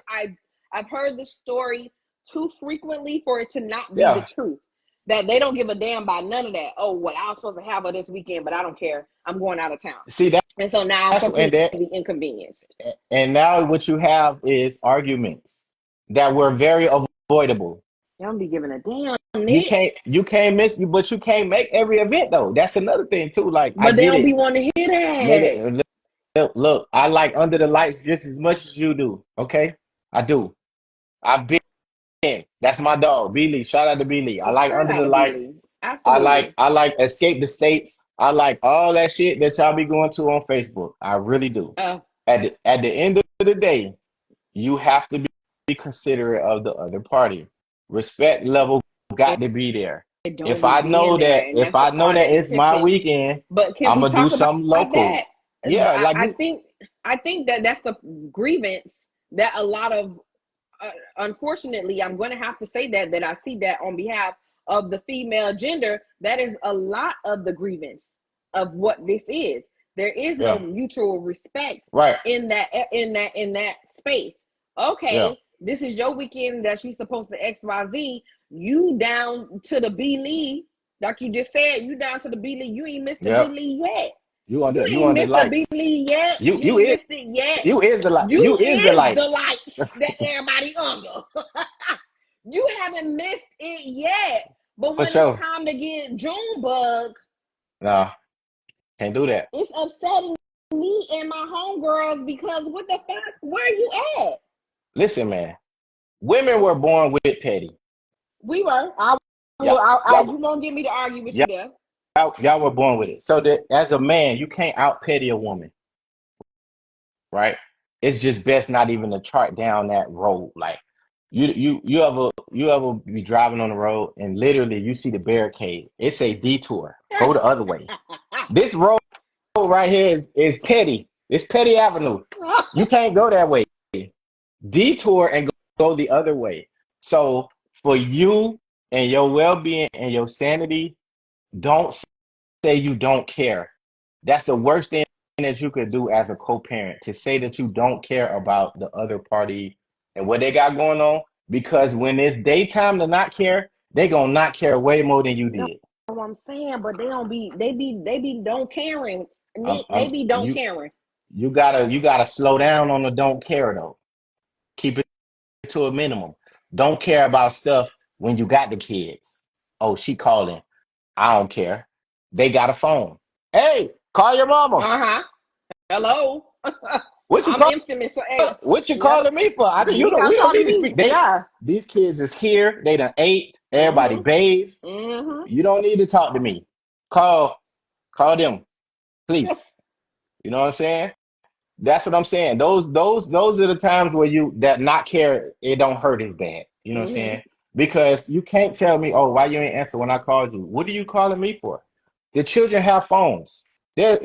I've heard the story too frequently for it to not be the yeah. truth. That they don't give a damn about none of that. Oh, well, I was supposed to have her this weekend, but I don't care. I'm going out of town. See And so now I'm that's completely inconvenienced. and now what you have is arguments that were very avoidable. They don't be giving a damn, You Nick. can't miss you, but you can't make every event though. That's another thing too. Like I But they get don't be it, wanting to hear that. nigga. Look, I like Under the Lights just as much as you do. Okay, I do. I've been. That's my dog, B Lee. Shout out to B Lee. I like Shout Under out the to Lights. Billy. Absolutely. I like Escape the States. I like all that shit that y'all be going to on Facebook. I really do. Uh, At the end of the day, you have to be considerate of the other party. Respect level got to be there. it don't be being there, and If that's the I know part that that's it's my tipping. weekend, But can I'm we gonna do talk about something local. that? Yeah, like I think that that's the grievance that a lot of unfortunately, I'm going to have to say that I see that on behalf of the female gender. That is a lot of the grievance of what this is. There is no yeah, mutual respect right, in that space. yeah, Okay, this is your weekend that you're supposed to XYZ. You down to the B League, like you just said. You down to the B League. You ain't missed the B yeah. League yet. You You on ain't the missed the B lights. League yet. You You you ain't is missed it yet. you You is the is the lights lights that everybody under. You haven't missed it yet. But for when it's sure. time to get Junebug, Nah, can't do that. it's upsetting me and my homegirls because what the fuck? Where you at? Listen, man. Women were born with petty. We were. Y'all, You won't get me to argue with you y'all, there. y'all were born with it. So that as a man, you can't out petty a woman, right? It's just best not even to chart down that road. Like you ever be driving on the road and literally you see the barricade. It's a detour. Go the other way. This road right here is petty. It's Petty Avenue. You can't go that way. Detour and go the other way. So for you and your well-being and your sanity, don't say you don't care. That's the worst thing that you could do as a co-parent, to say that you don't care about the other party and what they got going on, because when it's daytime to not care, they gonna not care way more than you No, did. what I'm saying, but they don't be. They be don't caring. I'm, Nick, they I'm, be don't caring. you gotta slow down on the don't care though. Keep it to a minimum. Don't care about stuff when you got the kids. Oh, she calling. I don't care. They got a phone. Hey, call your mama. Uh-huh. Hello. What you I'm call? infamous. So, hey, What you yep. calling me for? You ain't We gotta don't talk to need to me. speak. Yeah. These kids is here. They done ate. Everybody bathes. You don't need to talk to me. Call them, please. You know what I'm saying? That's what I'm saying. Those are the times where you that not care, it don't hurt as bad. You know what I'm saying? Because you can't tell me, oh, why you ain't answer when I called you? What are you calling me for? The children have phones. They're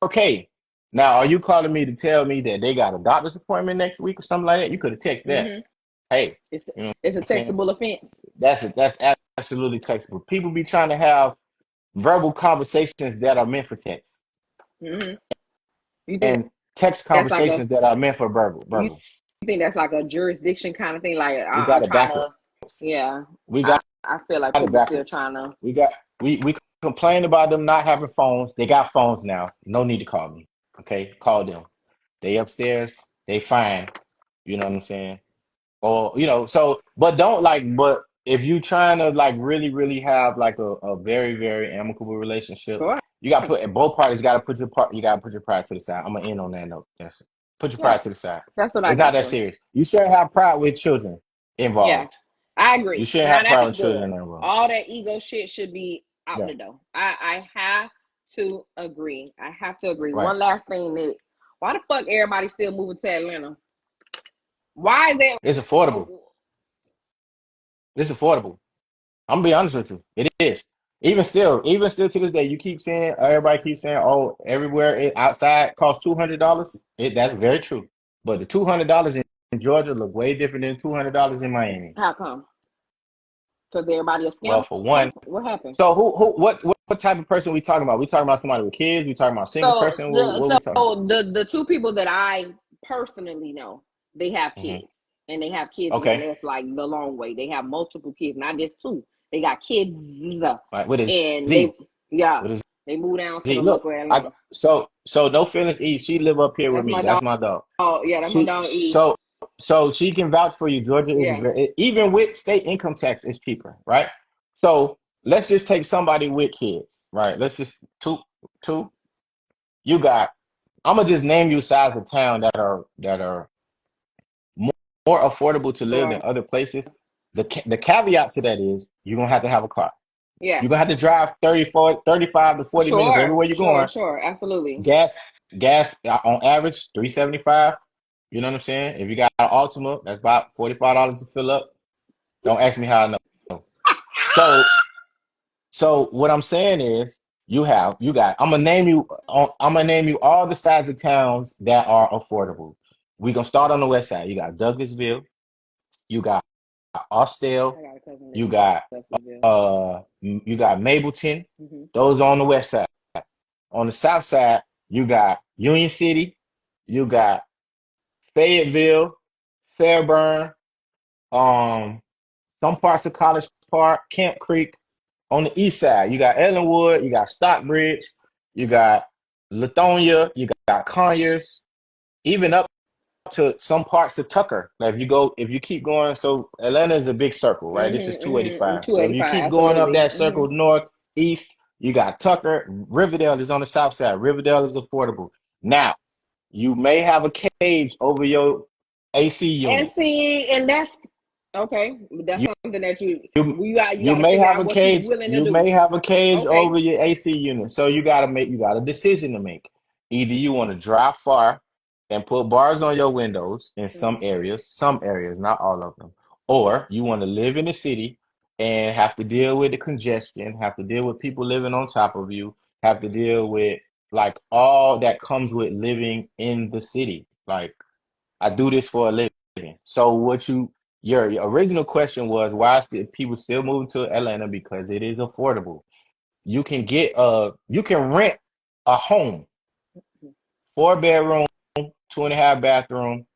okay. Now, are you calling me to tell me that they got a doctor's appointment next week or something like that? You could have texted that. Hey, It's you know it's a what I'm saying? textable offense. That's absolutely textable. People be trying to have verbal conversations that are meant for text You think and text that's like a conversations that are meant for verbal. you think that's like a jurisdiction kind of thing? Like We I'm got it trying backwards. to, yeah. We I got I feel like it people still backwards. trying to. We complain about them not having phones. They got phones now. No need to call me. Okay, call them. They upstairs. They fine. You know what I'm saying? Or so but if you trying to like really really have like a very very amicable relationship, Sure. you got to put both parties got to put your pride to the side. I'm gonna end on that note. That's it. Put your Yeah, pride to the side. that's what I It's not got that for. serious. You shouldn't have pride with children Yeah, involved. I You agree. shouldn't Now have pride that's with good. children involved. All that ego shit should be out Yeah, the door. I have to agree. I have to agree. right. One last thing, Nick. Why the fuck everybody still moving to Atlanta? Why is that? It's affordable. It's affordable. I'm gonna be honest with you. It is. Even still to this day, everybody keeps saying, oh, outside costs $200. That's very true. But the $200 in Georgia look way different than $200 in Miami. How come? Because everybody a Well, scammer? for one, What happened? so what type of person we talking about? We talking about somebody with kids? We talking about a single So person? the What we talking about? so the two people that I personally know, they have Hmm. kids, and they have kids Okay. that's like the long way. They have multiple kids, not just two. They got kids, All right. With a and Z. yeah, With a they move down to Z. the Look, local Atlanta. so no feelings. E. She live up here with That's me. my That's dog. my dog. Oh yeah, that's my She dog. E. so she can vouch for you. Georgia is Yeah. very, even with state income tax, it's cheaper, right? So let's just take somebody with kids, right? Let's just two. You got. I'm gonna just name you sides of town that are more, more affordable to live than Sure. other places. The caveat to that is you're gonna have to have a car. Yeah. You're gonna have to drive 34, 35 to 40 minutes Sure. everywhere you're Sure. going. Sure. Absolutely. Gas, gas on average 375. You know what I'm saying? If you got an Altima, that's about $45 to fill up. Don't ask me how I know. So so what I'm saying is you got I'm gonna name you all the sides of towns that are affordable. We're gonna start on the west side. You got Douglasville, you got Austell, I got a cousin that you lives got in Jacksonville. you got Mableton. Mm-hmm. Those are on the west side. On the south side, you got Union City, you got Fayetteville, Fairburn, um, some parts of College Park, Camp Creek. On the east side, you got Ellenwood, you got Stockbridge, you got Lithonia, you got Conyers, even up to some parts of Tucker. Now, if you keep going, so Atlanta is a big circle, right? This is Mm-hmm. Mm-hmm. 285. Two So if eighty you five. keep going up Absolutely. that Mm-hmm. circle northeast, you got Tucker. Riverdale is on the south side. Riverdale is affordable. Now, you may have a cage over your AC And unit. see, and that's okay. That's You something that you you you got to figure out what you willing to you do. may have a cage Okay. over your AC unit. So you got a decision to make. Either you want to drive far and put bars on your windows in Mm-hmm. some areas, not all of them, or you want to live in the city and have to deal with the congestion, have to deal with people living on top of you, have to deal with like all that comes with living in the city. Like I do this for a living. So your original question was why still people still moving to Atlanta because it is affordable. You can rent a home, 4 bedroom, 2.5 bathroom,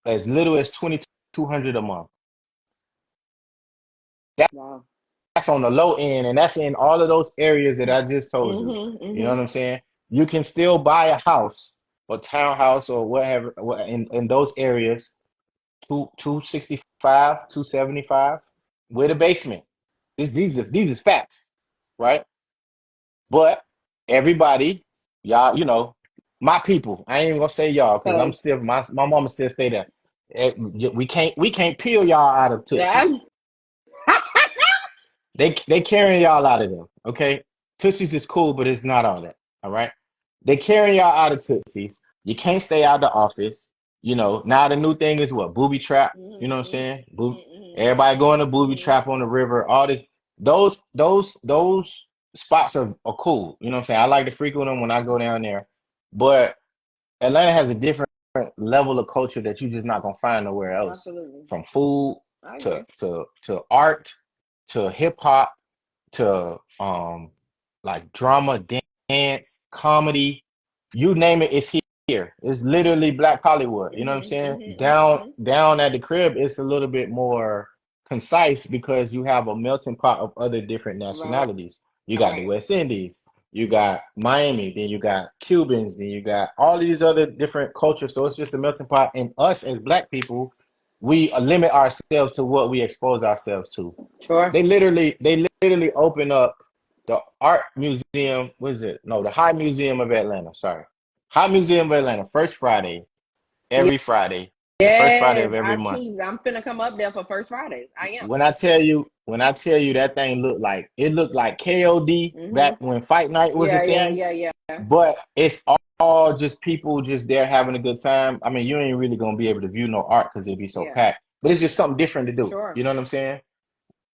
as little as 2,200 a month. Wow. That's on the low end, and that's in all of those areas that I just told you. Mm-hmm. You know Mm-hmm. what I'm saying? You can still buy a house or townhouse or whatever in those areas, 265, 275 with a basement. These are facts, right? But everybody, y'all, my people. I ain't even gonna say y'all because I'm Cause still my mama still stay there. We can't peel y'all out of yeah, Tootsie. They carrying y'all out of them. Okay, Tootsies is cool, but it's not all that. All right, they carrying y'all out of Tootsies. You can't stay out the office. You know, now the new thing is what? Booby trap. You know what I'm Mm-hmm, saying? mm-hmm, Everybody going to booby mm-hmm. trap on the river. All this, those spots are cool. You know what I'm saying? I like to frequent them when I go down there, but Atlanta has a different level of culture that you're just not gonna find nowhere else. Absolutely. From food I to agree. art to hip hop to like drama, dance, comedy, you name it, it's here. It's literally Black Hollywood. You know what I'm Mm-hmm, saying? mm-hmm, mm-hmm, Down at the crib, it's a little bit more concise because you have a melting pot of other different right, nationalities. You got the right. West Indies, you got Miami, then you got Cubans, then you got all these other different cultures. So it's just a melting pot. And us as Black people, we limit ourselves to what we expose ourselves to. Sure. They literally open up the art museum. What is it? No, the High Museum of Atlanta. Sorry, High Museum of Atlanta. First Friday, every Friday, the first Friday Yes, of every month. I'm finna come up there for First Friday. I am. When I tell you that thing looked like KOD Mm-hmm. back when Fight Night was a Yeah, yeah, thing, yeah, yeah. but it's all just people just there having a good time. I mean, you ain't really gonna be able to view no art because it'd be so Yeah. packed. But it's just something different to do. Sure. You know what I'm saying?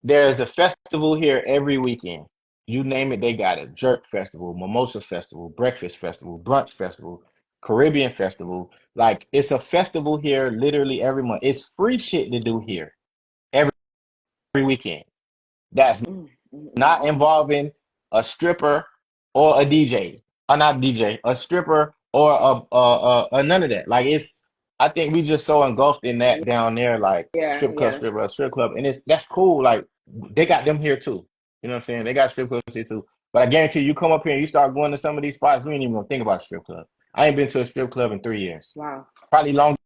There's a festival here every weekend. You name it, they got it. Jerk Festival, Mimosa Festival, Breakfast Festival, Brunch Festival, Caribbean Festival. Like it's a festival here literally every month. It's free shit to do here every weekend. That's Mm, mm, mm, not mm. involving a stripper or a DJ, or not DJ, a stripper or none of that. Like it's, I think we just so engulfed in that down there, like Yeah, yeah. strip club, and that's cool. Like they got them here too. You know what I'm saying? They got strip clubs here too. But I guarantee you, come up here and you start going to some of these spots, you ain't even gonna think about a strip club. I ain't been to a strip club in 3 years, Wow. probably longer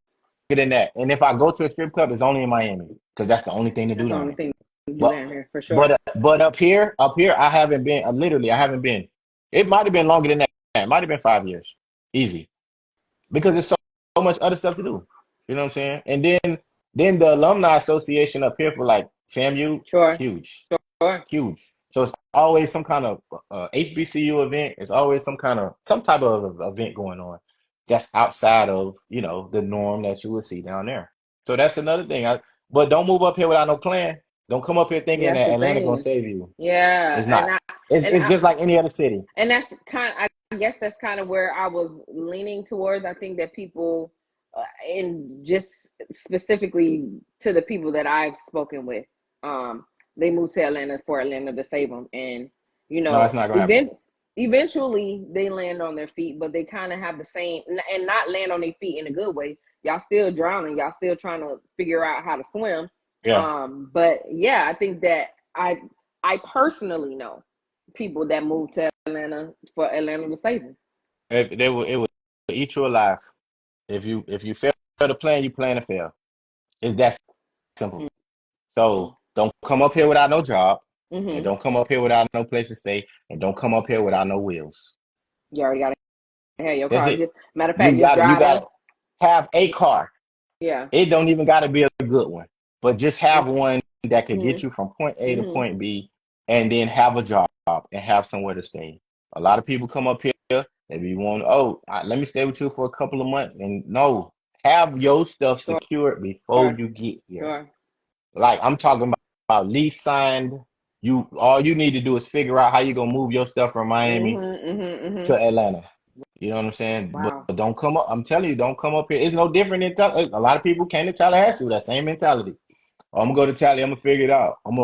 than that. And if I go to a strip club, it's only in Miami because that's the only thing to do That's the down only there. thing you do But down here for sure. but up here, I haven't been. Literally, I haven't been. It might have been longer than that. It might have been 5 years, easy, because there's so much other stuff to do. You know what I'm saying? And then the alumni association up here for like FAMU, Sure. huge, Sure. huge. So it's always some kind of HBCU event. It's always some type of event going on that's outside of the norm that you would see down there. So that's another thing. But don't move up here without no plan. Don't come up here thinking That's that the Atlanta gonna thing. save you. Yeah, It's not. It's and it's I just like any other city. and that's I guess that's kind of where I was leaning towards. I think that people, and just specifically to the people that I've spoken with, um, they moved to Atlanta for Atlanta to save them, and you No, it's know, not gonna happen. eventually they land on their feet, but they kind of have the same, and not land on their feet in a good way. Y'all still drowning. Y'all still trying to figure out how to swim. Yeah, But yeah, I think that I personally know people that moved to Atlanta for Atlanta to save them. it will eat you alive. If you fail to plan, you plan to fail. It's that simple. Mm-hmm. So don't come up here without no job, and Mm-hmm. don't come up here without no place to stay, and don't come up here without no wheels. You already got to have your That's car. it. Just matter of fact, You just got you drive got to to have a car. yeah. It don't even got to be a good one, but just have one that could get Mm-hmm. you from point A to Mm-hmm. point B, and then have a job and have somewhere to stay. A lot of people come up here, they be want, oh, let me stay with you for a couple of months, and no, have your stuff Sure. secured before you get here. Sure. Like I'm talking about lease signed. All you need to do is figure out how you're gonna move your stuff from Miami Mm-hmm. Mm-hmm. Mm-hmm. to Atlanta. You know what I'm saying? But Wow. don't come up. I'm telling you, don't come up here. It's no different in a lot of people came to Tallahassee with that same mentality. Oh, I'm gonna go to Tally. I'm gonna figure it out. I'm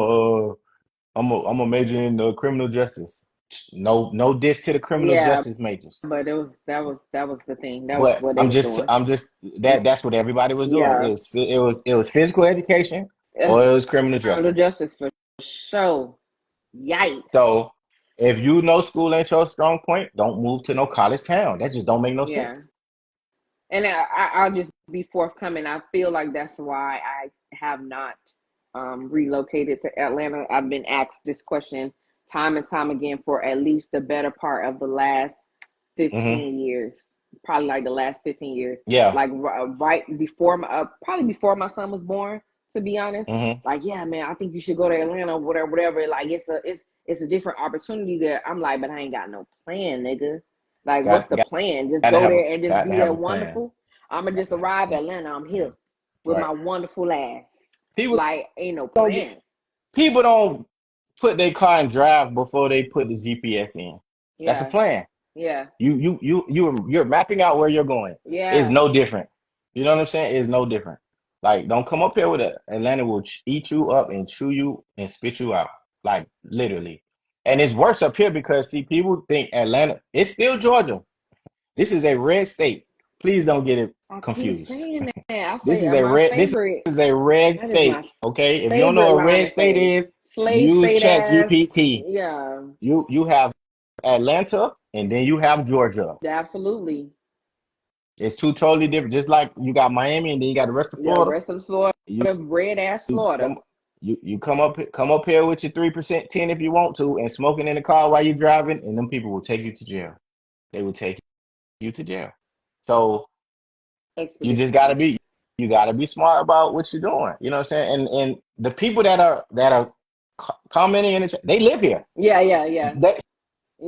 a major in criminal justice. No diss to the criminal Yeah, justice majors. but that was the thing. That was But what they I'm was just doing. I'm just that's what everybody was doing. Yeah. It was physical education And or it was criminal criminal justice. justice for sure. Yikes. So if you know school ain't your strong point, don't move to no college town. That just don't make no Yeah. sense. And I'll just be forthcoming. I feel like that's why I have not relocated to Atlanta. I've been asked this question time and time again for at least the better part of the last Hmm. 15 years, probably like the last 15 years, Yeah. like right before probably before my son was born to be honest. Mm-hmm. Like, yeah, man, I think you should go to Atlanta, whatever. Like, it's a different opportunity there. I'm like, but I ain't got no plan, nigga. Like, what's Got, the got plan? Just gotta go have there and just got to be have that a plan. wonderful. I'ma just Got to have arrive a at plan. Atlanta. I'm here with Right. my wonderful ass. People Like, ain't no don't get plan. people don't put their car in drive before they put the GPS in. That's a Yeah, plan. yeah, You're mapping out where you're going. It's yeah. no different. You know what I'm saying? It's no different. Like, don't come up here with it. Atlanta will eat you up and chew you and spit you out. Like, literally. And it's worse up here because, see, people think Atlanta, it's still Georgia. This is a red state. Please don't get it I keep confused. saying that. I This say is a my red, this favorite. is a red That is my state. Okay. If you don't know favorite what a line red to state say. is, Slave use state Chat ass. GPT. Yeah, You have Atlanta and then you have Georgia. absolutely. It's two totally different. Just like you got Miami and then you got the rest of Yeah, Florida. rest of Florida, You red ass Florida. come you come up here with your 3% 10 if you want to and smoking in the car while you're driving, and them people will take you to jail. They will take you to jail. So you just Expeditiously. you gotta be smart about what you're doing. You know what I'm saying? And the people that are commenting in the chat, they live here. Yeah, yeah, yeah, They,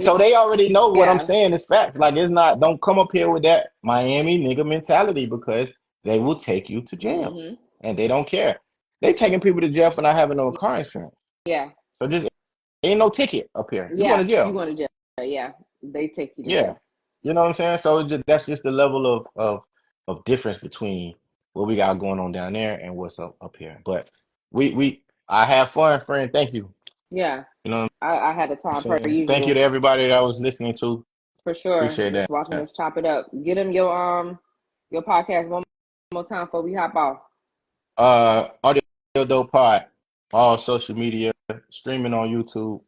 so they already know what I'm yeah. saying is facts. Like, it's not, don't come up here with that Miami nigga mentality because they will take you to jail Mm-hmm. and they don't care. They taking people to jail for not having no car insurance. Yeah, So just ain't no ticket up here. You going yeah. to You jail. going to jail? Yeah, they take you to Yeah. jail. You know what I'm saying? So that's just the level of difference between what we got going on down there and what's up here. But I have fun, friend. Thank you. Yeah, You know what I had a I'm time per saying? Thank you to usual everybody that was listening to. for sure. Appreciate Just that. watching us chop it up. Get them your podcast one more time before we hop off. Audio Dope Pod, all social media, streaming on YouTube,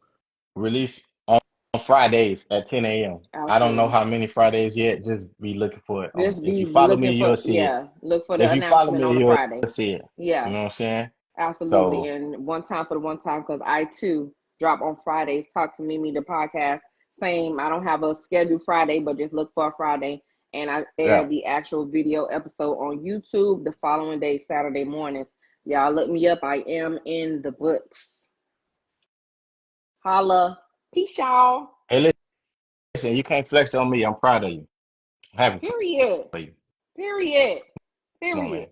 release on Fridays at 10 a.m. I don't know Absolutely. how many Fridays yet. Just be looking for it. Just If be you follow me, looking for you'll see it. look for the If you follow announcement me, on the you'll Friday. see it. You Yeah. know what I'm saying? Absolutely. So, And one time for the one time, because I too drop on Fridays. Talk to Mimi, the podcast. Same. I don't have a scheduled Friday, but just look for a Friday. And I air yeah. the actual video episode on YouTube the following day, Saturday mornings. Y'all look me up. I am in the books. Holla. Peace, y'all. Hey, listen, you can't flex on me. I'm proud of you. I'm happy Period. for you. Period. Come on, Period. man.